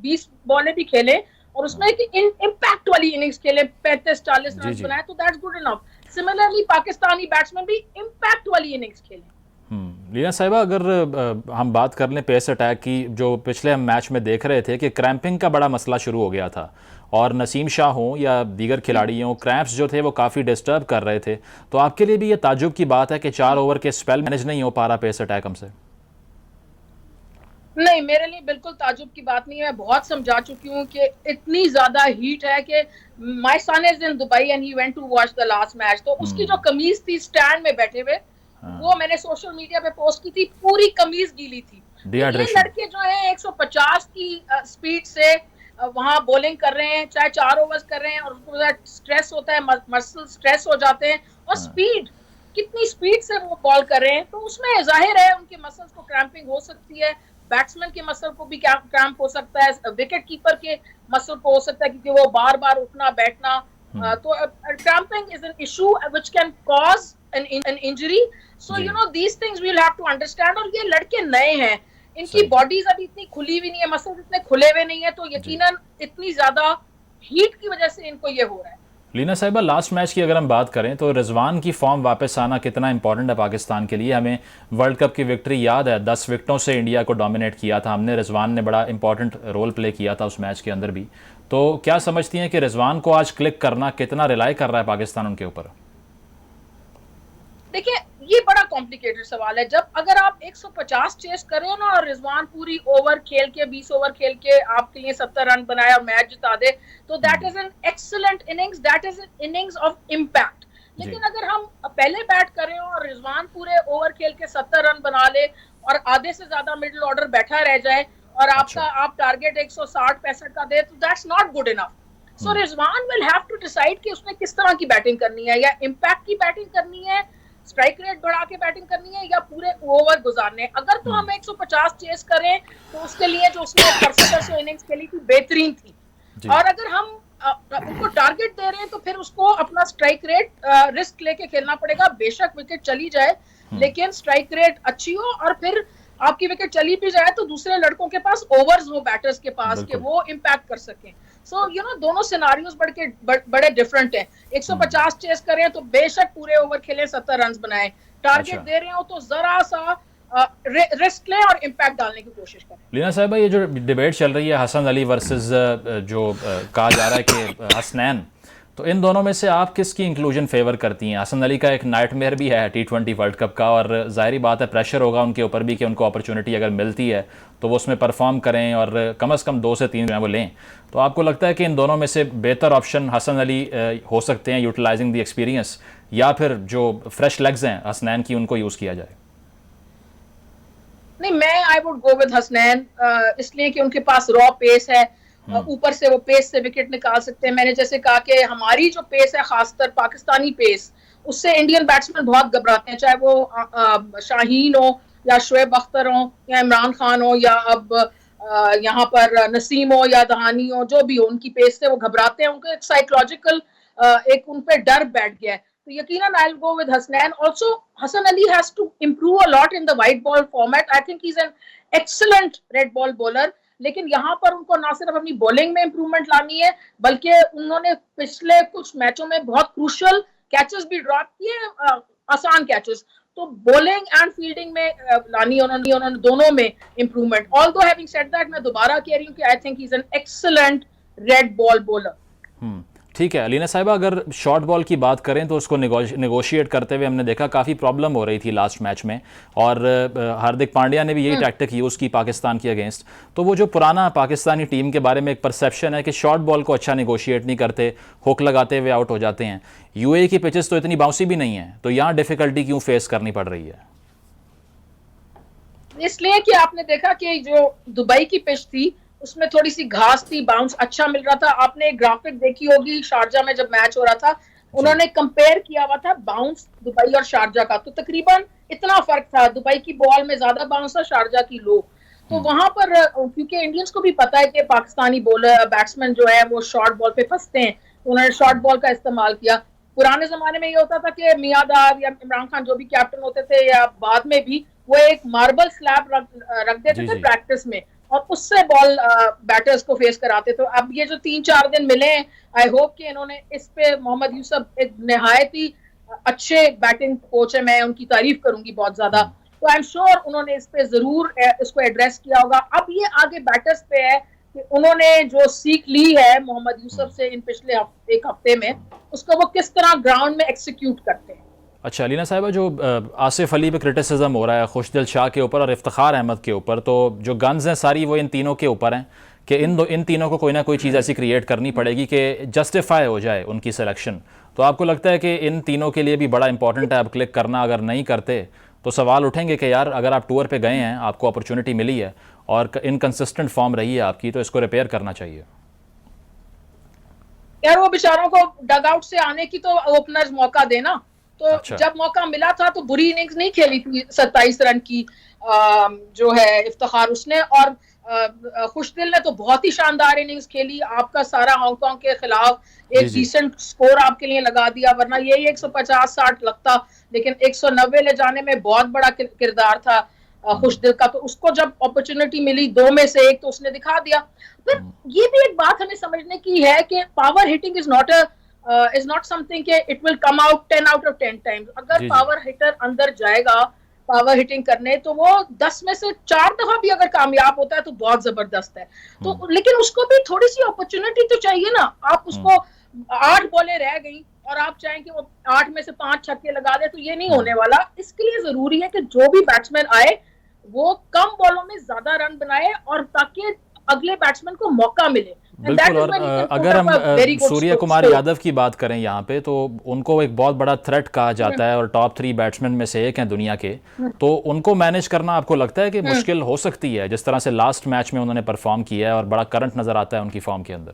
20 बॉलें भी खेले और उसमें इम्पैक्ट वाली इनिंग्स खेले, 35-40 रन बनाए, तो that's good enough. Similarly Pakistani batsman भी इम्पैक्ट वाली इनिंग्स खेलें। लीना साहिबा, अगर हम बात कर लें पेस अटैक की, जो पिछले हम मैच में देख रहे थे कि क्रैम्पिंग का बड़ा मसला शुरू हो गया था और नसीम शाह हों या दीगर खिलाड़ी हों, क्रैम्प्स जो थे वो काफ़ी डिस्टर्ब कर रहे थे, तो आपके लिए भी ये ताजुब की बात है कि 4 ओवर के स्पेल मैनेज नहीं हो पा रहा पेस अटैक हमसे? नहीं, मेरे लिए बिल्कुल ताजुब की बात नहीं है। मैं बहुत समझा चुकी हूँ कि इतनी ज्यादा हीट है कि my son is in Dubai and he went to watch the last match, तो उसकी जो कमीज थी स्टैंड में बैठे हुए, वो मैंने सोशल मीडिया पे पोस्ट की थी, पूरी कमीज गीली थी। ये लड़के जो है 150 की स्पीड से वहां बॉलिंग कर रहे हैं, चाहे 4 ओवर्स कर रहे हैं, और उसको स्ट्रेस होता है, मसल स्ट्रेस हो जाते हैं, और स्पीड, कितनी स्पीड से वो बॉल कर रहे हैं, तो उसमें जाहिर है उनके मसल्स को क्रैम्पिंग हो सकती है, बैट्समैन के मसल को भी क्रैम्प हो सकता है, विकेट कीपर के मसल को हो सकता है, क्योंकि वो बार बार उठना बैठना, तो cramping is an issue which can cause an injury, so you know these things we'll have to understand। और ये लड़के नए हैं, इनकी बॉडीज अभी इतनी खुली हुई नहीं है, मसल्स इतने खुले हुए नहीं है, तो यकीनन इतनी ज्यादा हीट की वजह से इनको ये हो रहा है। लीना साहिबा, लास्ट मैच की अगर हम बात करें तो रिजवान की फॉर्म वापस आना कितना इंपॉर्टेंट है पाकिस्तान के लिए? हमें वर्ल्ड कप की विक्ट्री याद है, 10 विकेटों से इंडिया को डोमिनेट किया था हमने, रिजवान ने बड़ा इंपॉर्टेंट रोल प्ले किया था उस मैच के अंदर भी। तो क्या समझती हैं कि रिजवान को आज क्लिक करना कितना रिलाई कर रहा है पाकिस्तान उनके ऊपर? देखिए ये बड़ा कॉम्प्लिकेटेड सवाल है। जब अगर आप 150 चेस करें ना और रिजवान पूरी ओवर खेल के 20 ओवर खेल के आपके लिए 70 रन बनाए और मैच जिता दे, तो that is an excellent innings, that is an innings of impact. लेकिन अगर हम पहले बैट करें और रिजवान पूरे ओवर खेल के 70 रन बना ले और आधे से ज्यादा मिडिल ऑर्डर बैठा रह जाए और आप टारगेट 160-65 का दे, तो that's not good enough. So Rizwan will have to decide कि उसने किस तरह की बैटिंग करनी है, या इम्पैक्ट की बैटिंग करनी है, स्ट्राइक रेट बढ़ा के बैटिंग करनी है, या पूरे ओवर गुजारने। अगर तो हम 150 चेस करें तो उसके लिए जो उसने 65 इनिंग्स खेली थी बेहतरीन थी, और अगर हम उनको टारगेट दे रहे हैं तो फिर उसको अपना स्ट्राइक रेट रिस्क लेके खेलना पड़ेगा। बेशक विकेट चली जाए लेकिन स्ट्राइक रेट अच्छी हो, और फिर आपकी विकेट चली भी जाए तो दूसरे लड़कों के पास ओवर्स हो बैटर्स के पास कि वो इम्पैक्ट कर सकें। सो यू नो दोनों सिनारियोज बड़े डिफरेंट हैं। 150 चेस करें तो बेशक पूरे ओवर खेलें, 70 रन बनाएं, टारगेट दे रहे हो तो जरा सा रिस्क लें और इम्पैक्ट डालने की कोशिश करें। लीना साहिबा, ये जो डिबेट चल रही है हसन अली वर्सेस जो कहा जा रहा है कि हसनैन, तो इन दोनों में से आप किसकी इंक्लूजन फेवर करती हैं? हसन अली का एक नाइटमेयर भी है T20 वर्ल्ड कप का, और ज़ाहिर बात है प्रेशर होगा उनके ऊपर भी कि उनको अपॉर्चुनिटी अगर मिलती है तो वो उसमें परफॉर्म करें और कम से कम 2 से 3 जो है वो लें। तो आपको लगता है कि इन दोनों में से बेहतर ऑप्शन हसन अली हो सकते हैं यूटिलाइजिंग द एक्सपीरियंस, या फिर जो फ्रेश लेग्स हैं हसनैन की उनको यूज़ किया जाए? नहीं, मैं I would go with Hasnain, इसलिए कि उनके पास रॉ पेस है, ऊपर से वो पेस से विकेट निकाल सकते हैं। मैंने जैसे कहा कि हमारी जो पेस है, खासकर पाकिस्तानी पेस, उससे इंडियन बैट्समैन बहुत घबराते हैं, चाहे वो शाहीन हो या शुएब अख्तर हो या इमरान खान हो या अब यहाँ पर नसीम हो या दहानी हो, जो भी हो, उनकी पेस से वो घबराते हैं। उनको एक साइकोलॉजिकल एक उन पे डर बैठ गया है। तो यकीनन I will go with Hasnain. Also Hasan Ali has to improve a lot in the white ball format. I think he is an excellent red ball bowler, लेकिन यहाँ पर उनको ना सिर्फ अपनी बॉलिंग में इंप्रूवमेंट लानी है, बल्कि उन्होंने पिछले कुछ मैचों में बहुत क्रूशियल कैचेस भी ड्रॉप किए, आसान कैचेस। तो बॉलिंग एंड फील्डिंग में लानी है उन्होंने दोनों में improvement. Although having said that, मैं दोबारा कह रही हूँ कि आई think he is an excellent red ball bowler. ठीक है अलीना साहिबा, अगर शॉर्ट बॉल की बात करें तो उसको नेगोशिएट करते हुए हमने देखा काफ़ी प्रॉब्लम हो रही थी लास्ट मैच में, और हार्दिक पांड्या ने भी यही टैक्टिक यूज़ की पाकिस्तान के अगेंस्ट। तो वो जो पुराना पाकिस्तानी टीम के बारे में एक परसेप्शन है कि शॉर्ट बॉल को अच्छा नेगोशिएट नहीं करते, हुक लगाते हुए आउट हो जाते हैं। यूएई की पिचेस तो इतनी बाउंसी भी नहीं है, तो यहाँ डिफिकल्टी क्यों फेस करनी पड़ रही है? इसलिए कि आपने देखा कि जो दुबई की पिच थी उसमें थोड़ी सी घास थी, बाउंस अच्छा मिल रहा था। आपने एक ग्राफिक देखी होगी शारजा में जब मैच हो रहा था, उन्होंने कंपेयर किया हुआ था बाउंस दुबई और शारजा का, तो तकरीबन इतना फर्क था। दुबई की बॉल में ज्यादा बाउंस था, शारजा की लो। तो वहां पर क्योंकि इंडियंस को भी पता है कि पाकिस्तानी बॉलर बैट्समैन जो है वो शॉर्ट बॉल पे फंसते हैं, तो उन्होंने शॉर्ट बॉल का इस्तेमाल किया। पुराने जमाने में ये होता था कि मियांदाद या इमरान खान जो भी कैप्टन होते थे, या बाद में भी, वो एक मार्बल स्लैब रख देते थे प्रैक्टिस में, और उससे बॉल बैटर्स को फेस कराते। तो अब ये जो 3-4 दिन मिले हैं, आई होप कि इन्होंने इस पे, मोहम्मद यूसुफ एक निहायत ही अच्छे बैटिंग कोच है, मैं उनकी तारीफ करूंगी बहुत ज्यादा। तो आई एम श्योर उन्होंने इस पे जरूर इसको एड्रेस किया होगा। अब ये आगे बैटर्स पे है कि उन्होंने जो सीख ली है मोहम्मद यूसुफ से इन पिछले एक हफ्ते में, उसको वो किस तरह ग्राउंड में एक्सिक्यूट करते हैं। अच्छा अलीना साहिबा, जो आसिफ अली पे क्रिटिसिज्म हो रहा है खुशदिल शाह के ऊपर और इफ्तिखार अहमद के ऊपर, तो जो गन्स हैं सारी वो इन तीनों के ऊपर हैं कि इन तीनों को कोई ना कोई चीज़ ऐसी क्रिएट करनी पड़ेगी कि जस्टिफाई हो जाए उनकी सिलेक्शन। तो आपको लगता है कि इन तीनों के लिए भी बड़ा इंपॉर्टेंट है अब क्लिक करना? अगर नहीं करते तो सवाल उठेंगे कि यार अगर आप टूर पे गए हैं, आपको अपॉर्चुनिटी मिली है और इनकंसिस्टेंट फॉर्म रही है आपकी, तो इसको रिपेयर करना चाहिए। यार वो बेचारों को डग आउट से आने की तो ओपनर्स मौका देना। तो अच्छा। जब मौका मिला था तो बुरी इनिंग्स नहीं खेली थी 27 रन की जो है इफ्तिखार उसने, और खुशदिल ने तो बहुत ही शानदार इनिंग्स खेली। आपका सारा हांगकांग के खिलाफ एक डिसेंट स्कोर आपके लिए लगा दिया, वरना यही 150-60 लगता, लेकिन 190 ले जाने में बहुत बड़ा किरदार था खुशदिल का। तो उसको जब अपॉर्चुनिटी मिली 2 में से 1, तो उसने दिखा दिया। फिर ये भी एक बात हमें समझने की है कि power hitting is not something कि it will come out 10 out of 10 times. अगर पावर हिटर अंदर जाएगा पावर हिटिंग करने, तो वो 10 में से 4 दफा भी अगर कामयाब होता है तो बहुत जबरदस्त है। तो लेकिन उसको भी थोड़ी सी अपॉर्चुनिटी तो चाहिए ना। आप उसको 8 बॉलें रह गई और आप चाहें कि वो 8 में से 5 छक्के लगा दे, तो ये नहीं होने वाला। इसके लिए जरूरी है कि जो भी बैट्समैन आए वो कम बॉलों में ज्यादा रन बनाए, और ताकि अगले बैट्समैन को मौका मिले। बिल्कुल। और अगर हम सूर्य कुमार यादव की बात करें यहाँ पे, तो उनको एक बहुत बड़ा थ्रेट कहा जाता है और टॉप 3 बैट्समैन में से एक हैं दुनिया के, तो उनको मैनेज करना आपको लगता है कि मुश्किल हो सकती है, जिस तरह से लास्ट मैच में उन्होंने परफॉर्म किया है और बड़ा करंट नजर आता है उनकी फॉर्म के अंदर?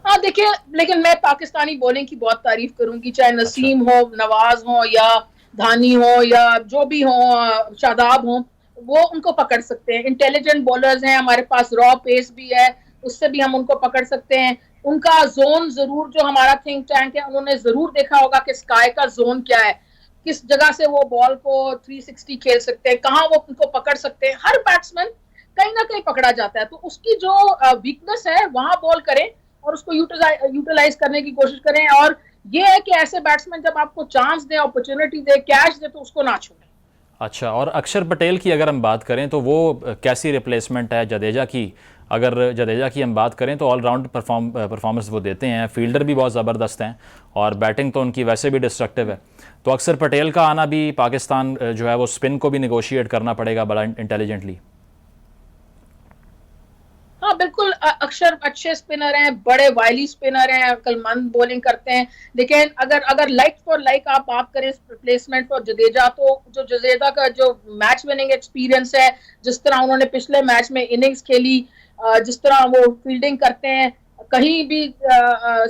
हाँ देखिए, लेकिन मैं पाकिस्तानी बॉलिंग की बहुत तारीफ करूंगी, चाहे नसीम हो, नवाज हो या धानी हो या जो भी हो, शादाब हो, वो उनको पकड़ सकते हैं। इंटेलिजेंट बॉलर्स हैं हमारे पास, रॉ पेस भी है, उससे भी हम उनको पकड़ सकते हैं। उनका जोन जरूर, जो हमारा थिंक टैंक है, उन्होंने जरूर देखा होगा कि स्काई का जोन क्या है, किस जगह से वो बॉल को 360 खेल सकते हैं, कहाँ वो उनको पकड़ सकते हैं। हर बैट्समैन कहीं ना कहीं पकड़ा जाता है, तो उसकी जो वीकनेस है वहां बॉल करें और उसको यूटिलाइज करने की कोशिश करें। और ये है कि ऐसे बैट्समैन जब आपको चांस दे, अपॉर्चुनिटी दे, कैच दे, तो उसको ना छोड़ें। अच्छा, और अक्षर पटेल की अगर हम बात करें तो वो कैसी रिप्लेसमेंट है जडेजा की अगर जडेजा की हम बात करें तो ऑलराउंड परफॉर्मेंस वो देते हैं, फील्डर भी बहुत ज़बरदस्त हैं और बैटिंग तो उनकी वैसे भी डिस्ट्रक्टिव है। तो अक्सर पटेल का आना भी पाकिस्तान जो है वो स्पिन को भी निगोशिएट करना पड़ेगा बड़ा इंटेलिजेंटली। हाँ बिल्कुल, अक्षर अच्छे स्पिनर हैं, बड़े वाइली स्पिनर हैं, अक्लमंद बॉलिंग करते हैं, लेकिन अगर लाइक फॉर लाइक आप करें रिप्लेसमेंट फॉर जडेजा, तो जो जडेजा का जो मैच विनिंग एक्सपीरियंस है, जिस तरह उन्होंने पिछले मैच में इनिंग्स खेली, जिस तरह वो फील्डिंग करते हैं, कहीं भी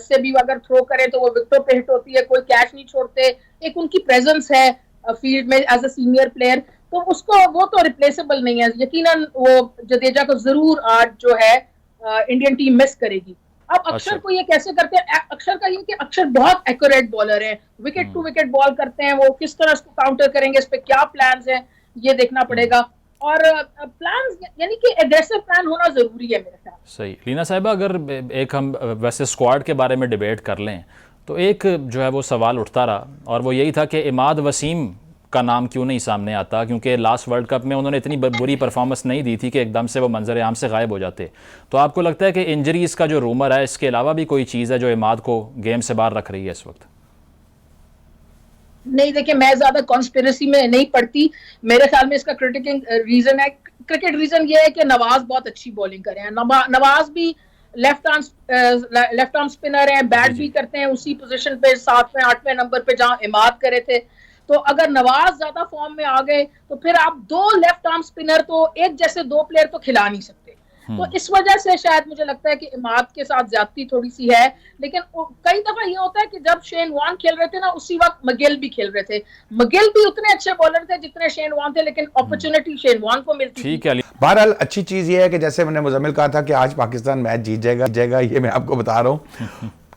से भी अगर थ्रो करें तो वो विकेटों पे हिट होती है, कोई कैच नहीं छोड़ते, एक उनकी प्रेजेंस है फील्ड में एज अ सीनियर प्लेयर, तो उसको वो तो रिप्लेसेबल नहीं है। यकीनन वो जडेजा को जरूर आज जो है इंडियन टीम मिस करेगी। अब अक्षर को ये कैसे करते हैं, अक्षर का ये कि अक्षर बहुत एक्यूरेट बॉलर है, विकेट टू विकेट बॉल करते हैं, वो किस तरह उसको काउंटर करेंगे, इस पे क्या प्लान्स हैं ये देखना पड़ेगा, और प्लान्स यानी कि एग्रेसिव प्लान होना जरूरी है मेरे ख्याल। सही। लीना साहिबा, अगर एक हम वैसे स्क्वाड के बारे में डिबेट कर लें तो एक जो है वो सवाल उठता रहा और वो यही था कि इमाद वसीम का नाम क्यों नहीं सामने आता, क्योंकि लास्ट वर्ल्ड कप में उन्होंने इतनी बुरी परफॉर्मेंस नहीं दी थी कि एकदम से वो मंजर आम से गायब हो जाते। तो आपको लगता है कि इंजरीज का जो रूमर है, इसके अलावा भी कोई चीज़ है जो इमाद को गेम से बाहर रख रही है इस वक्त? नहीं, देखिए मैं ज्यादा कॉन्स्पिरेसी में नहीं पड़ती, मेरे ख्याल में इसका क्रिकेट रीजन ये है कि नवाज बहुत अच्छी बॉलिंग कर रहे हैं, नवाज भी लेफ्ट आर्म स्पिनर हैं, बैट भी करते हैं उसी पोजीशन पे 7वें 8वें नंबर पे जहां इमाद करे थे। तो अगर नवाज ज्यादा फॉर्म में आ गए तो फिर आप दो लेफ्ट आर्म स्पिनर तो एक जैसे दो प्लेयर तो खिला नहीं सकते। तो इस वजह से शायद मुझे लगता है कि इमाद के साथ ज्यादती थोड़ी सी है, लेकिन कई दफा ये होता है कि जब शेन वॉर्न खेल रहे थे ना, उसी वक्त मगिल भी खेल रहे थे, मगिल भी उतने अच्छे बॉलर थे जितने शेन वॉर्न थे, लेकिन अपॉर्चुनिटी शेन वॉर्न को मिलती ठीक है। बहरहाल अच्छी चीज ये है कि जैसे मैंने मुजम्मिल कहा था कि आज पाकिस्तान मैच जीत जाएगा, ये मैं आपको बता रहा हूँ।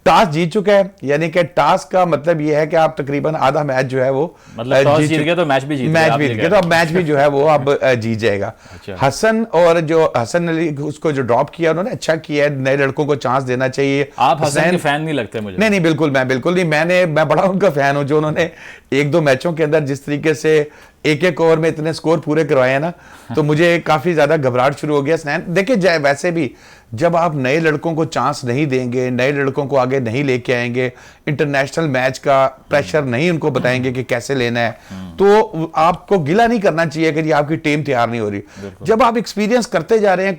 टॉस जीत चुका है, यानी कि टॉस का मतलब ये है कि आप तकरीबन आधा मैच जो है वो मतलब टॉस जीत गए तो मैच भी जीत गए, तो अब मैच भी जो है वो अब जीत जाएगा। अच्छा। हसन अली उसको जो ड्रॉप किया उन्होंने अच्छा किया है, नए लड़कों को चांस देना चाहिए। आप हसन के फैन नहीं लगते मुझे? नहीं, बिल्कुल नहीं, मैं बड़ा उनका फैन हूं, जो उन्होंने 1-2 मैचों के अंदर जिस तरीके से एक ओवर में इतने स्कोर पूरे करवाए हैं ना, तो मुझे काफी ज्यादा घबराहट शुरू हो गया। स्नैन देखिए, वैसे भी जब आप नए लड़कों को चांस नहीं देंगे, नए लड़कों को आगे नहीं लेके आएंगे, इंटरनेशनल मैच का प्रेशर नहीं उनको बताएंगे कि कैसे लेना है, तो आपको गिला नहीं करना चाहिए कि जी आपकी टीम तैयार नहीं हो रही। जब आप एक्सपीरियंस करते जा रहे हैं,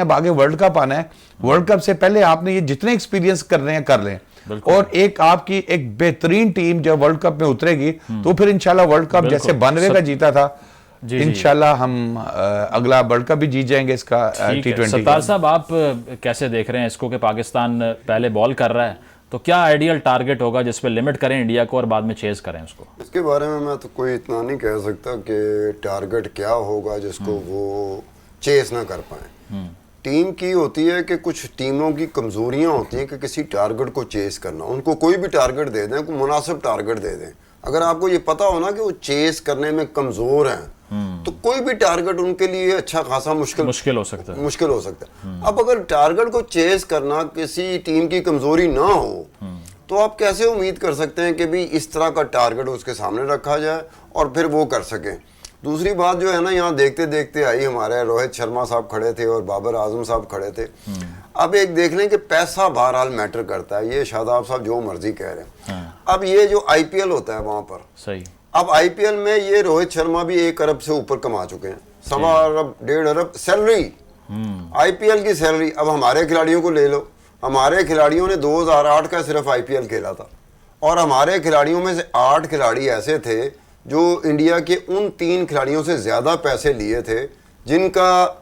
अब आगे वर्ल्ड कप आना है, वर्ल्ड कप से पहले आपने ये जितने एक्सपीरियंस कर रहे हैं कर लें, और एक आपकी एक बेहतरीन टीम जब वर्ल्ड कप में उतरेगी तो फिर इंशाल्लाह वर्ल्ड कप जैसे 92 का जीता था, इंशाल्लाह हम अगला वर्ल्ड कप भी जीत जाएंगे इसका T20। सत्तार साहब, आप कैसे देख रहे हैं इसको कि पाकिस्तान पहले बॉल कर रहा है, तो क्या आइडियल टारगेट होगा जिस पे लिमिट करें इंडिया को और बाद में चेज करें उसको? इसके बारे में मैं तो कोई इतना नहीं कह सकता कि टारगेट क्या होगा जिसको वो चेस ना कर पाए। टीम की होती है कि कुछ टीमों की कमजोरियां होती हैं कि किसी टारगेट को चेस करना, उनको कोई भी टारगेट दे दें, कोई मुनासिब टारगेट दे दें। अगर आपको ये पता हो ना कि वो चेस करने में कमजोर हैं, तो कोई भी टारगेट उनके लिए अच्छा खासा मुश्किल हो सकता है। अब अगर टारगेट को चेस करना किसी टीम की कमजोरी ना हो, तो आप कैसे उम्मीद कर सकते हैं कि भी इस तरह का टारगेट उसके सामने रखा जाए और फिर वो कर सके। दूसरी बात जो है ना, यहाँ देखते देखते आई, हमारे रोहित शर्मा साहब खड़े थे और बाबर आजम साहब खड़े थे। अब एक देख लें कि पैसा बहरहाल मैटर करता है, ये शादाब साहब जो मर्जी कह रहे हैं। अब ये जो IPL होता है वहां पर, सही, अब IPL में ये रोहित शर्मा भी 1 अरब से ऊपर कमा चुके हैं, 1.25 अरब 1.5 अरब सैलरी, IPL की सैलरी। अब हमारे खिलाड़ियों को ले लो, हमारे खिलाड़ियों ने 2008 का सिर्फ IPL खेला था, और हमारे खिलाड़ियों में से 8 खिलाड़ी ऐसे थे जो इंडिया के उन 3 खिलाड़ियों से ज्यादा पैसे लिए थे, जिनका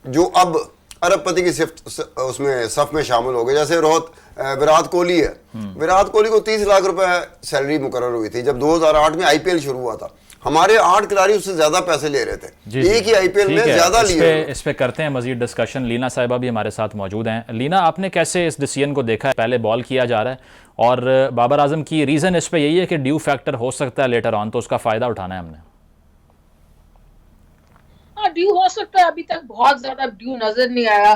जो अब अरबपति की उसमें सफ में शामिल हो गए। जैसे विराट कोहली है, विराट कोहली को 30 लाख रुपए सैलरी मुकर्रर हुई थी जब 2008 में IPL शुरू हुआ था। हमारे 8 खिलाड़ी उससे ज्यादा पैसे ले रहे थे, एक ही IPL में ज्यादा लिए। इस पे करते हैं मजीद डिस्कशन। लीना साहिबा भी हमारे साथ मौजूद हैं। लीना, आपने कैसे इस डिसीजन को देखा है? पहले बॉल किया जा रहा है और बाबर आजम की रीजन इस पे यही है कि ड्यू फैक्टर हो सकता है लेटर ऑन, तो उसका फायदा उठाना है हमने। हाँ, ड्यू हो सकता है, अभी तक बहुत ज्यादा ड्यू नजर नहीं आया,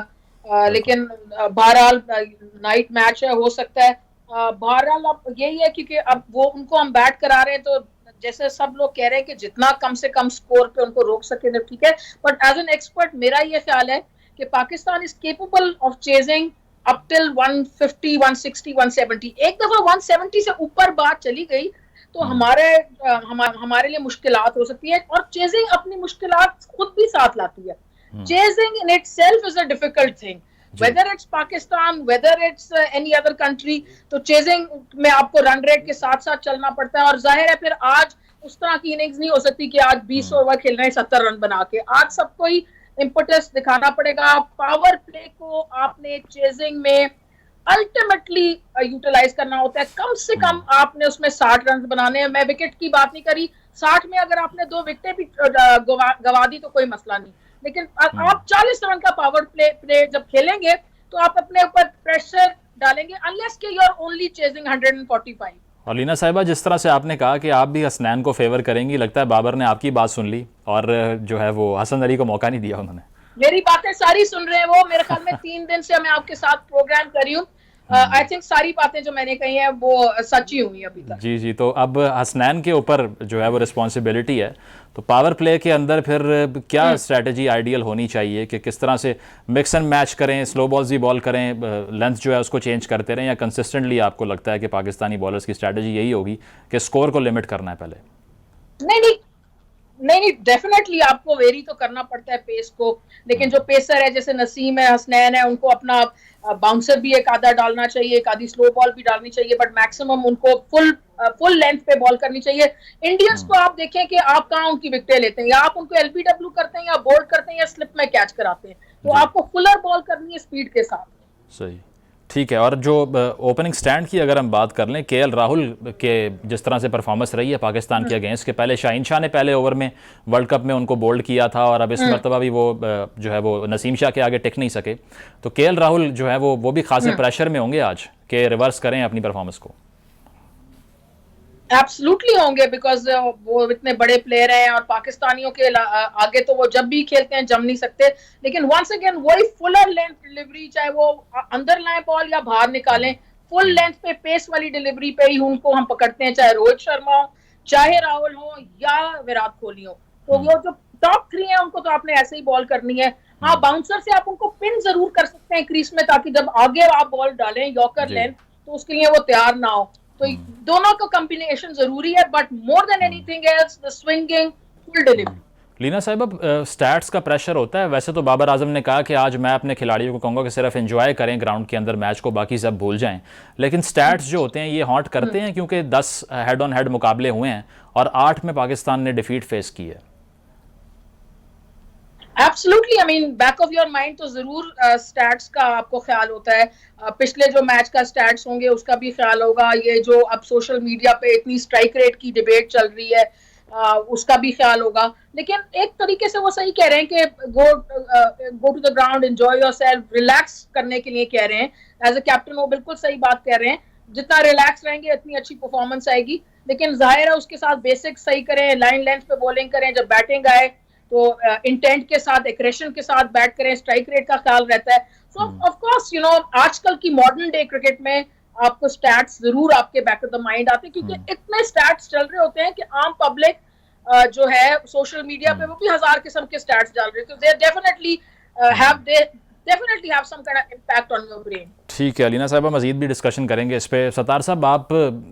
लेकिन बहरहाल नाइट मैच है, हो सकता है। बहरहाल अब यही है क्योंकि अब वो उनको हम बैट करा रहे हैं, तो जैसे सब लोग कह रहे हैं कि जितना कम से कम स्कोर पे उनको रोक सके तो ठीक है, बट एज एन एक्सपर्ट मेरा ये ख्याल है कि Pakistan is capable of chasing up till 150, 160, 170। एक दफा 170 से ऊपर बात चली गई तो हमारे लिए मुश्किलात हो सकती है, और चेजिंग अपनी मुश्किलात खुद भी साथ लाती है। Chasing in itself is a difficult thing, whether it's Pakistan, whether it's any other country, तो चेजिंग में आपको रन रेट के साथ साथ चलना पड़ता है। और जाहिर है फिर आज उस तरह की इनिंग्स नहीं हो सकती कि आज 20 ओवर खेल रहे हैं 70 रन बना के। आज सबको ही इम्पोर्टेंस दिखाना पड़ेगा। पावर प्ले को आपने चेजिंग में अल्टीमेटली यूटिलाइज करना होता है। कम से कम आपने उसमें 60 रन बनाने हैं। मैं विकेट की बात नहीं करी, 60 में अगर आपने 2 विकेटें भी गवा दी तो कोई मसला नहीं, लेकिन आप 40 रन का पावर प्ले जब खेलेंगे तो आप अपने ऊपर प्रेशर डालेंगे, अनलेस के यू आर ओनली चेजिंग 145। और लीना साहिबा, जिस तरह से आपने कहा कि आप भी हसनैन को फेवर करेंगी, लगता है बाबर ने आपकी बात सुन ली और जो है वो हसन अली को मौका नहीं दिया उन्होंने। मेरी बातें सारी सुन रहे हैं वो, मेरे ख्याल में 3 दिन से मैं आपके साथ प्रोग्राम कर रही हूँ। आई थिंक सारी बातें जो मैंने कही हैं वो सच्ची हुई अभी तक। जी जी, तो अब हसनैन के ऊपर जो है वो रिस्पॉन्सिबिलिटी है, तो पावर प्ले के अंदर फिर क्या स्ट्रेटजी आइडियल होनी चाहिए कि किस तरह से मिक्स एंड मैच करें, स्लो बॉल्स ही बॉल करें, लेंथ जो है उसको चेंज करते रहें, या कंसिस्टेंटली आपको लगता है कि पाकिस्तानी बॉलर्स की स्ट्रेटजी यही होगी कि स्कोर को लिमिट करना है पहले? नहीं, डेफिनेटली आपको वेरी तो करना पड़ता है पेस को, लेकिन जो पेसर है जैसे नसीम है, हसनैन है, उनको अपना बाउंसर भी एक आधा डालना चाहिए, एक आधी स्लो बॉल भी डालनी चाहिए, बट मैक्सिमम उनको फुल लेंथ पे बॉल करनी चाहिए। इंडियंस को आप देखें कि आप कहाँ उनकी विकेटें लेते हैं, या आप उनको एलबीडब्ल्यू करते हैं, या बोल्ड करते हैं, या स्लिप में कैच कराते हैं, तो आपको फुलर बॉल करनी है स्पीड के साथ। सही, ठीक है। और जो ओपनिंग स्टैंड की अगर हम बात कर लें, केएल राहुल के जिस तरह से परफॉर्मेंस रही है पाकिस्तान के अगेंस्ट, के पहले शाहीन शाह ने पहले ओवर में वर्ल्ड कप में उनको बोल्ड किया था, और अब इस मरतबा भी वो जो है वो नसीम शाह के आगे टिक नहीं सके, तो केएल राहुल जो है वो भी खासे प्रेशर में होंगे आज कि रिवर्स करें अपनी परफॉर्मेंस को। एब्सोल्युटली होंगे, बिकॉज वो इतने बड़े प्लेयर हैं, और पाकिस्तानियों के आगे तो वो जब भी खेलते हैं जम नहीं सकते। लेकिन वंस अगेन वही फुलर लेंथ डिलीवरी, चाहे वो अंदर लाएं बॉल या बाहर निकालें, फुल लेंथ पे पेस वाली डिलीवरी पे ही उनको हम पकड़ते हैं, चाहे रोहित शर्मा हो, चाहे राहुल हो, या विराट कोहली हो। तो वो जो टॉप 3 है उनको तो आपने ऐसे ही बॉल करनी है। हाँ, बाउंसर से आप उनको पिन जरूर कर सकते हैं क्रीज में, ताकि जब आगे आप बॉल डालें यॉर्कर लेंथ, तो उसके लिए वो तैयार ना हो। तो दोनों का कॉम्बिनेशन जरूरी है, but more than anything else the swinging full delivery. Leena sahiba, stats का प्रेशर होता है। वैसे तो बाबर आजम ने कहा कि आज मैं अपने खिलाड़ियों को कहूँगा कि सिर्फ एंजॉय करें ग्राउंड के अंदर मैच को, बाकी सब भूल जाएं, लेकिन स्टैट्स जो होते हैं ये हॉन्ट करते हैं, क्योंकि 10 हेड ऑन हेड मुकाबले हुए हैं और 8 में पाकिस्तान ने डिफीट फेस की है। Absolutely, I mean back of your mind तो जरूर स्टैट्स का आपको ख्याल होता है। पिछले जो मैच का स्टैट्स होंगे उसका भी ख्याल होगा। ये जो अब सोशल मीडिया पे इतनी स्ट्राइक रेट की डिबेट चल रही है उसका भी ख्याल होगा। लेकिन एक तरीके से वो सही कह रहे हैं कि go to the ground, enjoy yourself, relax करने के लिए कह रहे हैं। एज अ कैप्टन वो बिल्कुल सही बात कह रहे हैं। जितना रिलैक्स रहेंगे इतनी अच्छी परफॉर्मेंस आएगी। लेकिन जाहिर है उसके साथ बेसिक्स सही करें, लाइन लेंथ पे बॉलिंग करें, जब बैटिंग आए तो इंटेंट के साथ, एग्रेशन के साथ बैट करें, स्ट्राइक रेट का ख्याल रहता है। सो ऑफ कोर्स यू नो आजकल की मॉडर्न डे क्रिकेट में आपको स्टैट्स जरूर आपके बैक ऑफ द माइंड आते हैं, क्योंकि इतने स्टैट्स चल रहे होते हैं कि आम पब्लिक जो है सोशल मीडिया पे वो भी 1000 किस्म के स्टैट्स डाल रहे हैं। They definitely have some kind of impact on your brain. ठीक है अलीना साहिबा, मजीद भी डिस्कशन करेंगे इस पे। सत्तार साहब, आप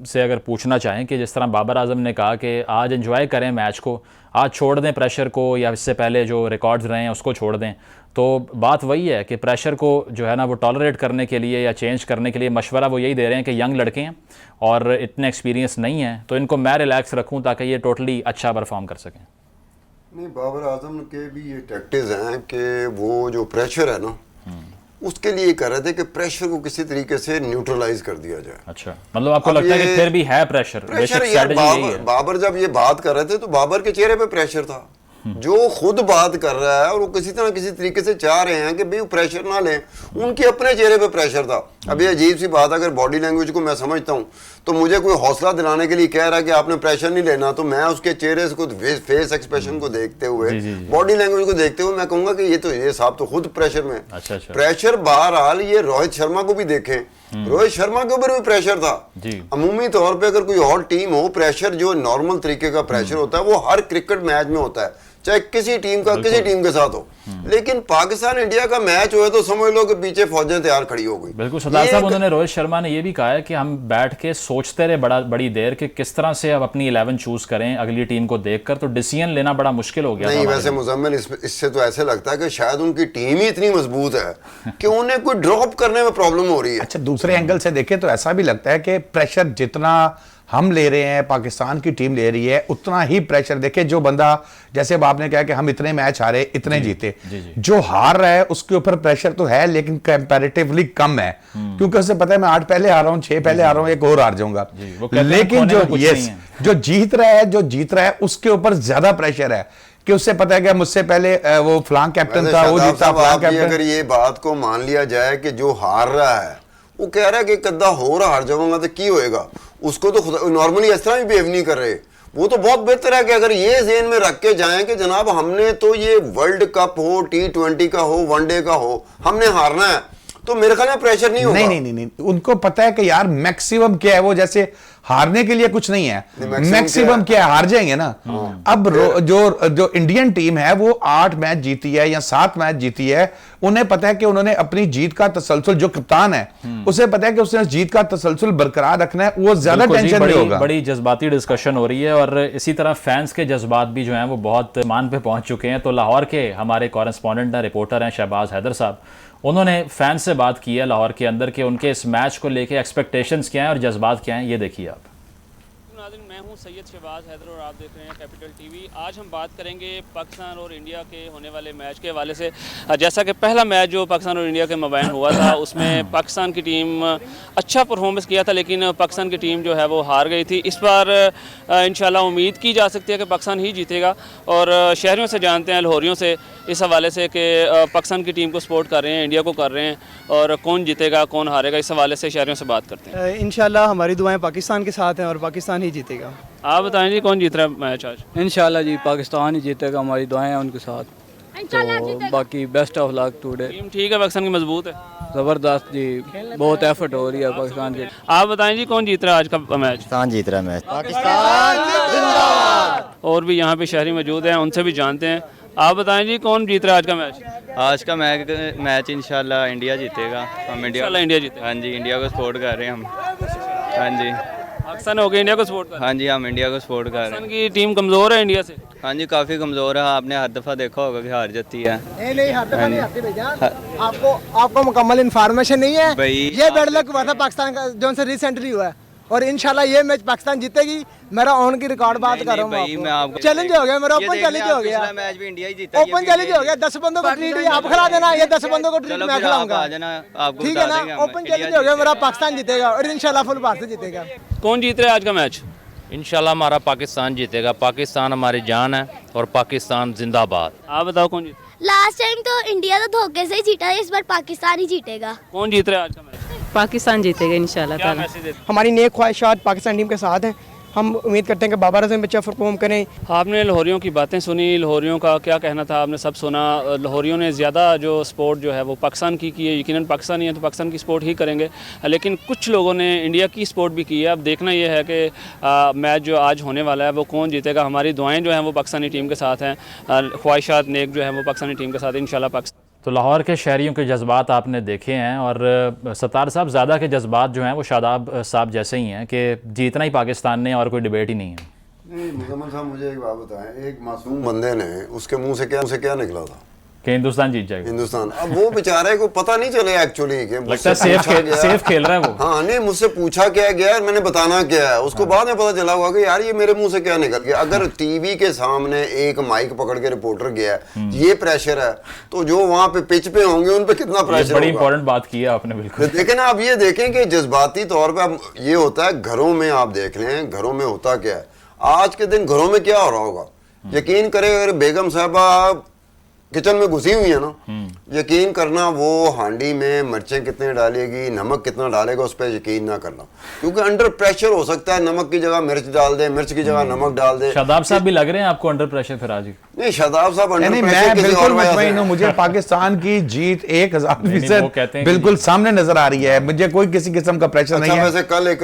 से अगर पूछना चाहें कि जिस तरह बाबर आजम ने कहा कि आज एंजॉय करें मैच को, आज छोड़ दें प्रेशर को, या इससे पहले जो रिकॉर्ड्स रहे हैं उसको छोड़ दें, तो बात वही है कि प्रेशर को जो है ना वो टॉलरेट करने के लिए या चेंज करने के लिए मशवरा वो यही दे रहे हैं कि यंग लड़के हैं और इतने एक्सपीरियंस नहीं है, तो इनको मैं रिलैक्स रखूँ ताकि ये टोटली अच्छा परफॉर्म कर सकें। नहीं, बाबर आजम के भी ये टैक्टिक्स हैं कि वो जो प्रेशर है ना उसके लिए कर रहे थे कि प्रेशर को किसी तरीके से न्यूट्रलाइज कर दिया जाए। अच्छा, मतलब आपको लगता है कि फिर भी है प्रेशर यार। बाबर जब ये बात कर रहे थे तो बाबर के चेहरे पे प्रेशर था। जो खुद बात कर रहा है और वो किसी तरीके से चाह रहे हैं कि भाई प्रेशर ना लें, उनके अपने चेहरे पे प्रेशर था। अब ये अजीब सी बात, अगर बॉडी लैंग्वेज को मैं समझता हूँ तो मुझे कोई हौसला दिलाने के लिए कह रहा है कि आपने प्रेशर नहीं लेना, तो मैं उसके चेहरे से फेस एक्सप्रेशन को देखते हुए, बॉडी लैंग्वेज को देखते हुए मैं कहूंगा कि ये साहब तो खुद प्रेशर में। अच्छा। प्रेशर बहरहाल ये रोहित शर्मा को भी देखें रोहित शर्मा के ऊपर भी प्रेशर था जी। अमूमी तौर पे अगर कोई और टीम हो, प्रेशर जो नॉर्मल तरीके का प्रेशर होता है वो हर क्रिकेट मैच में होता है, चाहे किसी टीम का किसी टीम के साथ हो। लेकिन पाकिस्तान इंडिया का मैच हुआ तो समझ लो कि पीछे फौजें तैयार खड़ी हो गई। बिल्कुल सरदार साहब, उन्होंने रोहित शर्मा ने ये भी कहा है कि हम बैठ के सोचते रहे बड़ी देर कि किस तरह से अब अपनी 11 चूज करें अगली टीम को देखकर, तो डिसीजन लेना बड़ा मुश्किल हो गया। नहीं वैसे मुजम्मिल इससे तो ऐसे लगता है कि शायद उनकी टीम ही इतनी मजबूत है कि उन्हें कोई ड्रॉप करने में प्रॉब्लम हो रही है। अच्छा, दूसरे एंगल से देखें तो ऐसा भी लगता है कि प्रेशर जितना हम ले रहे हैं, पाकिस्तान की टीम ले रही है, उतना ही प्रेशर देखे जो बंदा, जैसे अब आपने कहा कि हम इतने मैच हारे इतने जीते, जो हार रहा है उसके ऊपर प्रेशर तो है लेकिन कंपैरेटिवली कम है, क्योंकि उसे पता है मैं 8 पहले हारा हूं, 6 पहले हारा हूं, एक और हार जाऊंगा। लेकिन जो जीत रहा है उसके ऊपर ज्यादा प्रेशर है कि उससे पता है कि मुझसे पहले वो फलां कैप्टन था, वो जीता फलां कैप्टन। अगर ये बात को मान लिया जाए कि जो हार रहा है वो कह रहा है कि कद्दा हो रहा हार जाऊंगा तो की होएगा, उसको तो नॉर्मली इस तरह भी बिहेव नहीं कर रहे। वो तो बहुत बेहतर है कि अगर ये ज़हन में रख के जाएं कि जनाब हमने तो ये वर्ल्ड कप हो, T20 का हो, वनडे का हो, हमने हारना है, तो मेरे ख्याल में प्रेशर नहीं होगा। नहीं, उनको पता है कि यार मैक्सिमम क्या है, वो जैसे हारने के लिए कुछ नहीं है, मैक्सिमम क्या है, हार जाएंगे ना। अब जो इंडियन टीम है वो 8 मैच जीती है या 7 मैच जीती है, उन्हें पता है कि उन्होंने अपनी जीत का तसलसल, जो कप्तान है उसे पता है कि उसने जीत का तसलसल बरकरार रखना है, वो ज्यादा टेंशन नहीं होगा। बड़ी जज्बाती डिस्कशन हो रही है और इसी तरह फैंस के जज्बात भी जो हैं वो बहुत मान पे पहुंच चुके हैं। तो लाहौर के हमारे कॉरेस्पॉन्डेंट हैं, रिपोर्टर हैं शहबाज हैदर साहब, उन्होंने फैंस से बात की है लाहौर के अंदर कि उनके इस मैच को लेके एक्सपेक्टेशंस क्या हैं और जज्बात क्या हैं, ये देखिए आप। मैं हूं सैयद शहबाज हैदर और आप देख रहे हैं कैपिटल टीवी। आज हम बात करेंगे पाकिस्तान और इंडिया के होने वाले मैच के हवाले से। जैसा कि पहला मैच जो पाकिस्तान और इंडिया के मबैन हुआ था उसमें पाकिस्तान की टीम अच्छा परफॉर्मेंस किया था, लेकिन पाकिस्तान की टीम जो है वो हार गई थी। इस बार इंशाल्लाह उम्मीद की जा सकती है कि पाकिस्तान ही जीतेगा और शहरियों से जानते हैं, लाहौरियों से इस हवाले से कि पाकिस्तान की टीम को सपोर्ट कर रहे हैं, इंडिया को कर रहे हैं, और कौन जीतेगा कौन हारेगा, इस हवाले से शहरियों से बात करते हैं। इंशाल्लाह हमारी दुआएं पाकिस्तान के साथ हैं और पाकिस्तान ही जीतेगा। आप बताएं जी, कौन जीत रहा है मैच आज? इंशाल्लाह जी पाकिस्तान ही जीतेगा, हमारी दुआएं हैं उनके साथ। तो बाकी best of luck today. Team ठीक है, पाकिस्तान की मजबूत है, ज़बरदस्त जी, बहुत एफर्ट हो रही है पाकिस्तान की। आप बताएं जी, कौन जीत रहा है आज का मैच? पाकिस्तान जीत रहा है मैच। और भी यहाँ पे शहरी मौजूद हैं, उनसे भी जानते हैं। आप बताएं जी, कौन जीत रहा है आज का मैच? आज का मैच इंशाल्लाह इंडिया जीतेगा। हम इंडिया जीतेगा। हाँ जी, इंडिया को सपोर्ट कर रहे हैं हम। हाँ जी, पाकिस्तान हो गया इंडिया को सपोर्ट कर। हाँ जी, हम इंडिया को सपोर्ट कर रहे हैं। पाकिस्तान की टीम कमजोर है इंडिया से। हाँ जी, काफ़ी कमज़ोर है। आपने हर दफ़ा देखा होगा कि हार जाती है। नहीं हर दफा नहीं हारती भैया, आपको मुकम्मल इन्फॉर्मेशन नहीं है भाई। ये बैड लक हुआ था पाकिस्तान का जो से रिसेंटली हुआ है, और इंशाल्लाह ये मैच पाकिस्तान जीतेगी। मेरा ऑन की रिकॉर्ड बात कर रहा हूँ, चैलेंज हो गया मेरा, ओपन चैलेंज हो गया, मैच भी इंडिया ही जीता, ओपन चैलेंज हो गया। 10 बंदों को ट्रीट आप खिला देना, ये 10 बंदों को ट्रीट मैं खिलाऊंगा, ठीक है ना। ओपन चैलेंज हो गया मेरा, पाकिस्तान जीतेगा और इंशाल्लाह फुल भारत जीतेगा। कौन जीत रहा है आज का मैच? इंशाल्लाह हमारा पाकिस्तान जीतेगा। पाकिस्तान हमारी जान है और पाकिस्तान जिंदाबाद। आप बताओ कौन जीत? लास्ट टाइम तो इंडिया तो धोखे से ही जीता है, इस बार पाकिस्तान ही जीतेगा। कौन जीत रहा है आज का मैच? पाकिस्तान जीतेगा इंशाल्लाह ताला। हमारी नेक ख्वाहिशात पाकिस्तान टीम के साथ हैं, हम उम्मीद करते हैं कि बाबर आजम बच्चा परफॉर्म करें। आपने लाहौरियों की बातें सुनी, लाहौरियों का क्या कहना था आपने सब सुना। लाहौरियों ने ज़्यादा जो सपोर्ट जो है वो पाकिस्तान की है, यकीनन पाकिस्तानी है तो पाकिस्तान की सपोर्ट ही करेंगे, लेकिन कुछ लोगों ने इंडिया की सपोर्ट भी की है। अब देखना ये है कि मैच जो आज होने वाला है वो कौन जीतेगा। हमारी दुआएं जो हैं वो पाकिस्तानी टीम के साथ हैं, ख्वाहिशात नेक जो है वो पाकिस्तानी टीम के साथ इंशाल्लाह पाकिस्तान। तो लाहौर के शहरियों के जज्बात आपने देखे हैं और सत्तार साहब ज़्यादा के जज्बात जो हैं वो शादाब साहब जैसे ही हैं कि जीतना ही पाकिस्तान ने और कोई डिबेट ही नहीं है। नहीं मुजम्मिल साहब, मुझे एक बात बताएं, एक मासूम बंदे ने उसके मुंह से क्या निकला था कि हिंदुस्तान जीत जाएगा। हिंदुस्तान, अब वो बेचारे को पता नहीं चले एक्चुअली कि लगता है सेफ खेल रहा है वो। हाँ नहीं, मुझसे पूछा क्या गया, मैंने बताना क्या है, उसको बाद में पता चला होगा कि यार ये मेरे मुंह से क्या निकल गया। अगर टीवी के सामने एक माइक पकड़ के रिपोर्टर गया, ये प्रेशर है, तो जो वहाँ पे पिच पे होंगे उन पे कितना प्रेशर। बड़ी इंपॉर्टेंट बात की है आपने, बिल्कुल। लेकिन आप ये देखें कि जज्बाती तौर पर अब ये होता है घरों में, आप देख लें घरों में होता क्या है, आज के दिन घरों में क्या हो रहा होगा। यकीन करें, अगर बेगम साहबा किचन में घुसी हुई है ना, यकीन करना वो हांडी में मिर्चें कितने डालेगी, नमक कितना डालेगा, उस पर यकीन ना करना, क्योंकि अंडर प्रेशर हो सकता है नमक की जगह मिर्च डाल दे, मिर्च की जगह नमक डाल दे। शादाब साहब भी लग रहे हैं आपको अंडर प्रेशर फिर आज? नहीं, शादाब साहब अंडर मैं प्रेशर बिल्कुल मुतमईन हूं, मुझे पाकिस्तान की जीत 1000% बिल्कुल सामने नजर आ रही है, मुझे कोई किसी किस्म का प्रेशर नहीं है। वैसे कल एक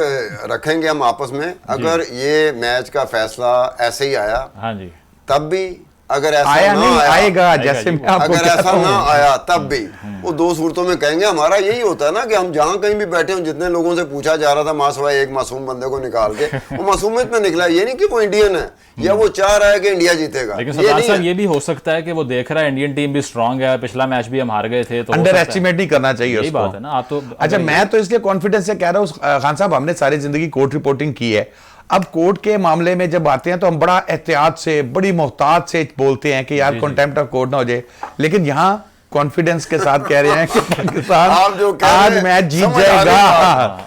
रखेंगे हम आपस में, अगर ये मैच का फैसला ऐसे ही आया, हाँ जी, तब भी अगर ऐसा आया ना नहीं आया, आएगा, जैसे मैं आपको अगर ऐसा ना आया तब भी वो दो सूरतों में कहेंगे। हमारा यही होता है ना कि हम जहाँ कहीं भी बैठे हों, जितने लोगों से पूछा जा रहा था मासवाई एक मासूम बंदे को निकाल के, वो मासूमियत में निकला। ये नहीं कि वो इंडियन है या वो चाह रहा है कि इंडिया जीतेगा, लेकिन सरदार साहब ये भी हो सकता है कि वो देख रहा है इंडियन टीम भी स्ट्रांग है, पिछला मैच भी हम हार गए थे, तो अंडर एस्टिमेट नहीं करना चाहिए उसको। बात है ना, आप तो अच्छा, मैं तो इसलिए कॉन्फिडेंस से कह रहा हूँ खान साहब, हमने सारी जिंदगी कोर्ट रिपोर्टिंग की है, अब कोर्ट के मामले में जब आते हैं तो हम बड़ा एहतियात से, बड़ी मोहतात से बोलते हैं कि यार कंटेम्प्ट ऑफ कोर्ट ना हो जाए, लेकिन यहाँ कॉन्फिडेंस के साथ कह रहे हैं कि पाकिस्तान आज मैच जीत जाएगा।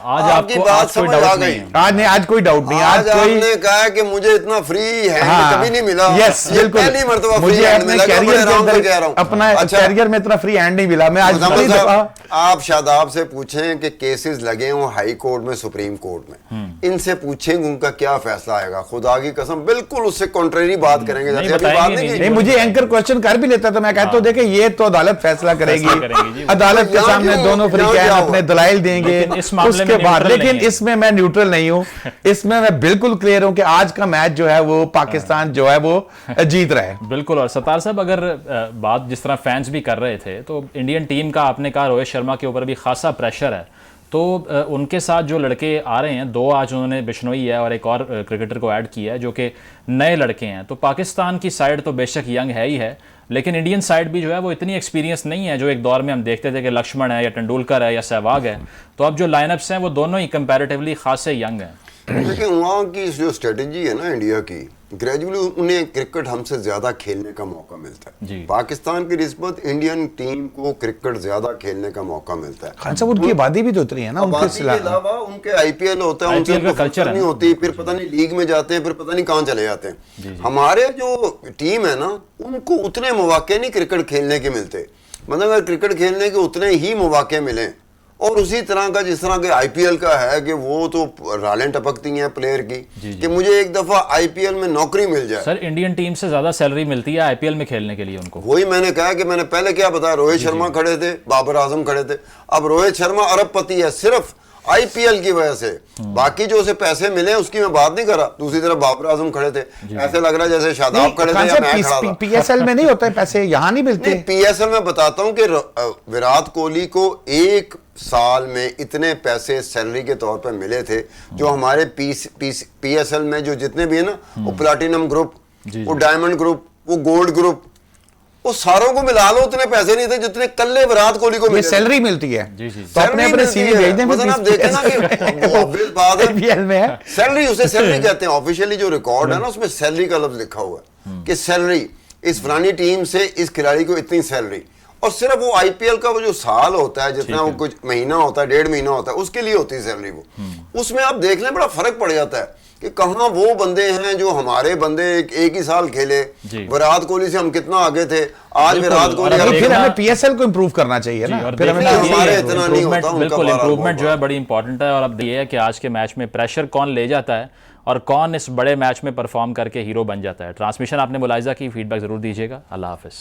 आज आपकी बात समझ आ गई। आज कोई डाउट नहीं। आज आपने कहा कि मुझे इतना फ्री हैंड कभी नहीं मिला। यस, बिल्कुल, पहली मर्तबा मुझे अपने कैरियर में इतना फ्री हैंड नहीं मिला। मैं आज आप शादाब से पूछें कि केसेस लगे हों हाई कोर्ट में, सुप्रीम कोर्ट में, इनसे पूछेंगे उनका क्या फैसला आएगा, खुदा की कसम बिल्कुल उससे कॉन्ट्रेरी बात करेंगे। नहीं, मुझे एंकर क्वेश्चन कर भी लेता तो मैं कहता हूं देखे ये तो अदालत फैसला करेगी, अदालत के सामने दोनों फ्री कैन अपने दलाइल देंगे उसके बाद। लेकिन इसमें मैं न्यूट्रल नहीं हूं, इसमें मैं बिल्कुल क्लियर हूं कि आज का मैच जो है वो पाकिस्तान जो है वो जीत रहा है। बिल्कुल। और सत्तार साहब, अगर बात जिस तरह फैंस भी कर रहे थे, तो इंडियन टीम का आपने कहा रोहित शर्मा के ऊपर भी खासा प्रेशर है, तो उनके साथ जो लड़के आ रहे हैं, दो आज उन्होंने बिश्नोई है और एक और क्रिकेटर को ऐड किया है जो कि नए लड़के हैं, तो पाकिस्तान की साइड तो बेशक यंग है ही है, लेकिन इंडियन साइड भी जो है वो इतनी एक्सपीरियंस नहीं है जो एक दौर में हम देखते थे कि लक्ष्मण है या तेंदुलकर है या सहवाग है। तो अब जो लाइनअप्स हैं वो दोनों ही कंपैरेटिवली खासे यंग हैं। लेकिन वहाँ की जो स्ट्रेटजी है ना इंडिया की, ग्रेजुअली उन्हें क्रिकेट हमसे ज्यादा खेलने का मौका मिलता है। पाकिस्तान की निस्बत इंडियन टीम को क्रिकेट ज्यादा खेलने का मौका मिलता है। खान साहब, उनकी आबादी भी तो उतनी है ना, उनके अलावा उनके आईपीएल होता है, उनसे कल्चर नहीं होती, फिर पता नहीं लीग में जाते हैं, फिर पता नहीं कहाँ चले जाते हैं। हमारे जो टीम है ना, उनको उतने मौके नहीं क्रिकेट खेलने के मिलते, मतलब अगर क्रिकेट खेलने के उतने ही मौके मिले, और उसी तरह का जिस तरह के आईपीएल का है कि वो तो रालें टपकती हैं प्लेयर की कि मुझे एक दफा आईपीएल में नौकरी मिल जाए। सर, इंडियन टीम से ज्यादा सैलरी मिलती है आईपीएल में खेलने के लिए उनको। वही मैंने कहा कि मैंने पहले क्या बताया, रोहित शर्मा खड़े थे, बाबर आजम खड़े थे, अब रोहित शर्मा अरबपति है सिर्फ आईपीएल की वजह से, बाकी जो उसे पैसे मिले उसकी मैं बात नहीं कर रहा। दूसरी तरफ बाबर आजम खड़े थे, ऐसे लग रहा है जैसे शादाब खड़े थे या मैं खड़ा था। पीएसएल में नहीं होता है पैसे, यहाँ नहीं मिलते। पीएसएल में बताता हूँ कि विराट कोहली को एक साल में इतने पैसे सैलरी के तौर पर मिले थे, जो हमारे पीएसएल में जो जितने भी है ना, वो प्लैटिनम ग्रुप, वो डायमंड ग्रुप, वो गोल्ड ग्रुप, वो सारों को मिला लो उतने पैसे नहीं थे जितने कल्ले विराट कोहली को सैलरी मिलती है। तो अपने सीवी भेज दें। मतलब आप देखें ना कि ऑब्वियस बात है, सैलरी उसे सैलरी कहते हैं। ऑफिशियली जो रिकॉर्ड है ना, उसमें सैलरी का लफ्ज लिखा हुआ है कि सैलरी इस फलानी टीम से इस खिलाड़ी को इतनी सैलरी, और सिर्फ वो आईपीएल का वो जो साल होता है, जितना वो कुछ महीना होता है, 1.5 महीना होता है, उसके लिए होती है सैलरी। वो उसमें आप देख लें बड़ा फर्क पड़ जाता है कि कहाँ वो बंदे हैं जो हमारे बंदे एक ही साल खेले, विराट कोहली से हम कितना आगे थे, आज विराट कोहली। फिर हमें पीएसएल को इंप्रूव करना चाहिए ना, फिर हमें हमारे इतना नहीं होता। बिल्कुल, इंप्रूवमेंट जो है बड़ी इंपॉर्टेंट है। और अब ये है कि आज के मैच में प्रेशर कौन ले जाता है और कौन इस बड़े मैच में परफॉर्म करके हीरो बन जाता है। ट्रांसमिशन आपने मुलाहिजा की, फीडबैक जरूर दीजिएगा। अल्लाह हाफिज।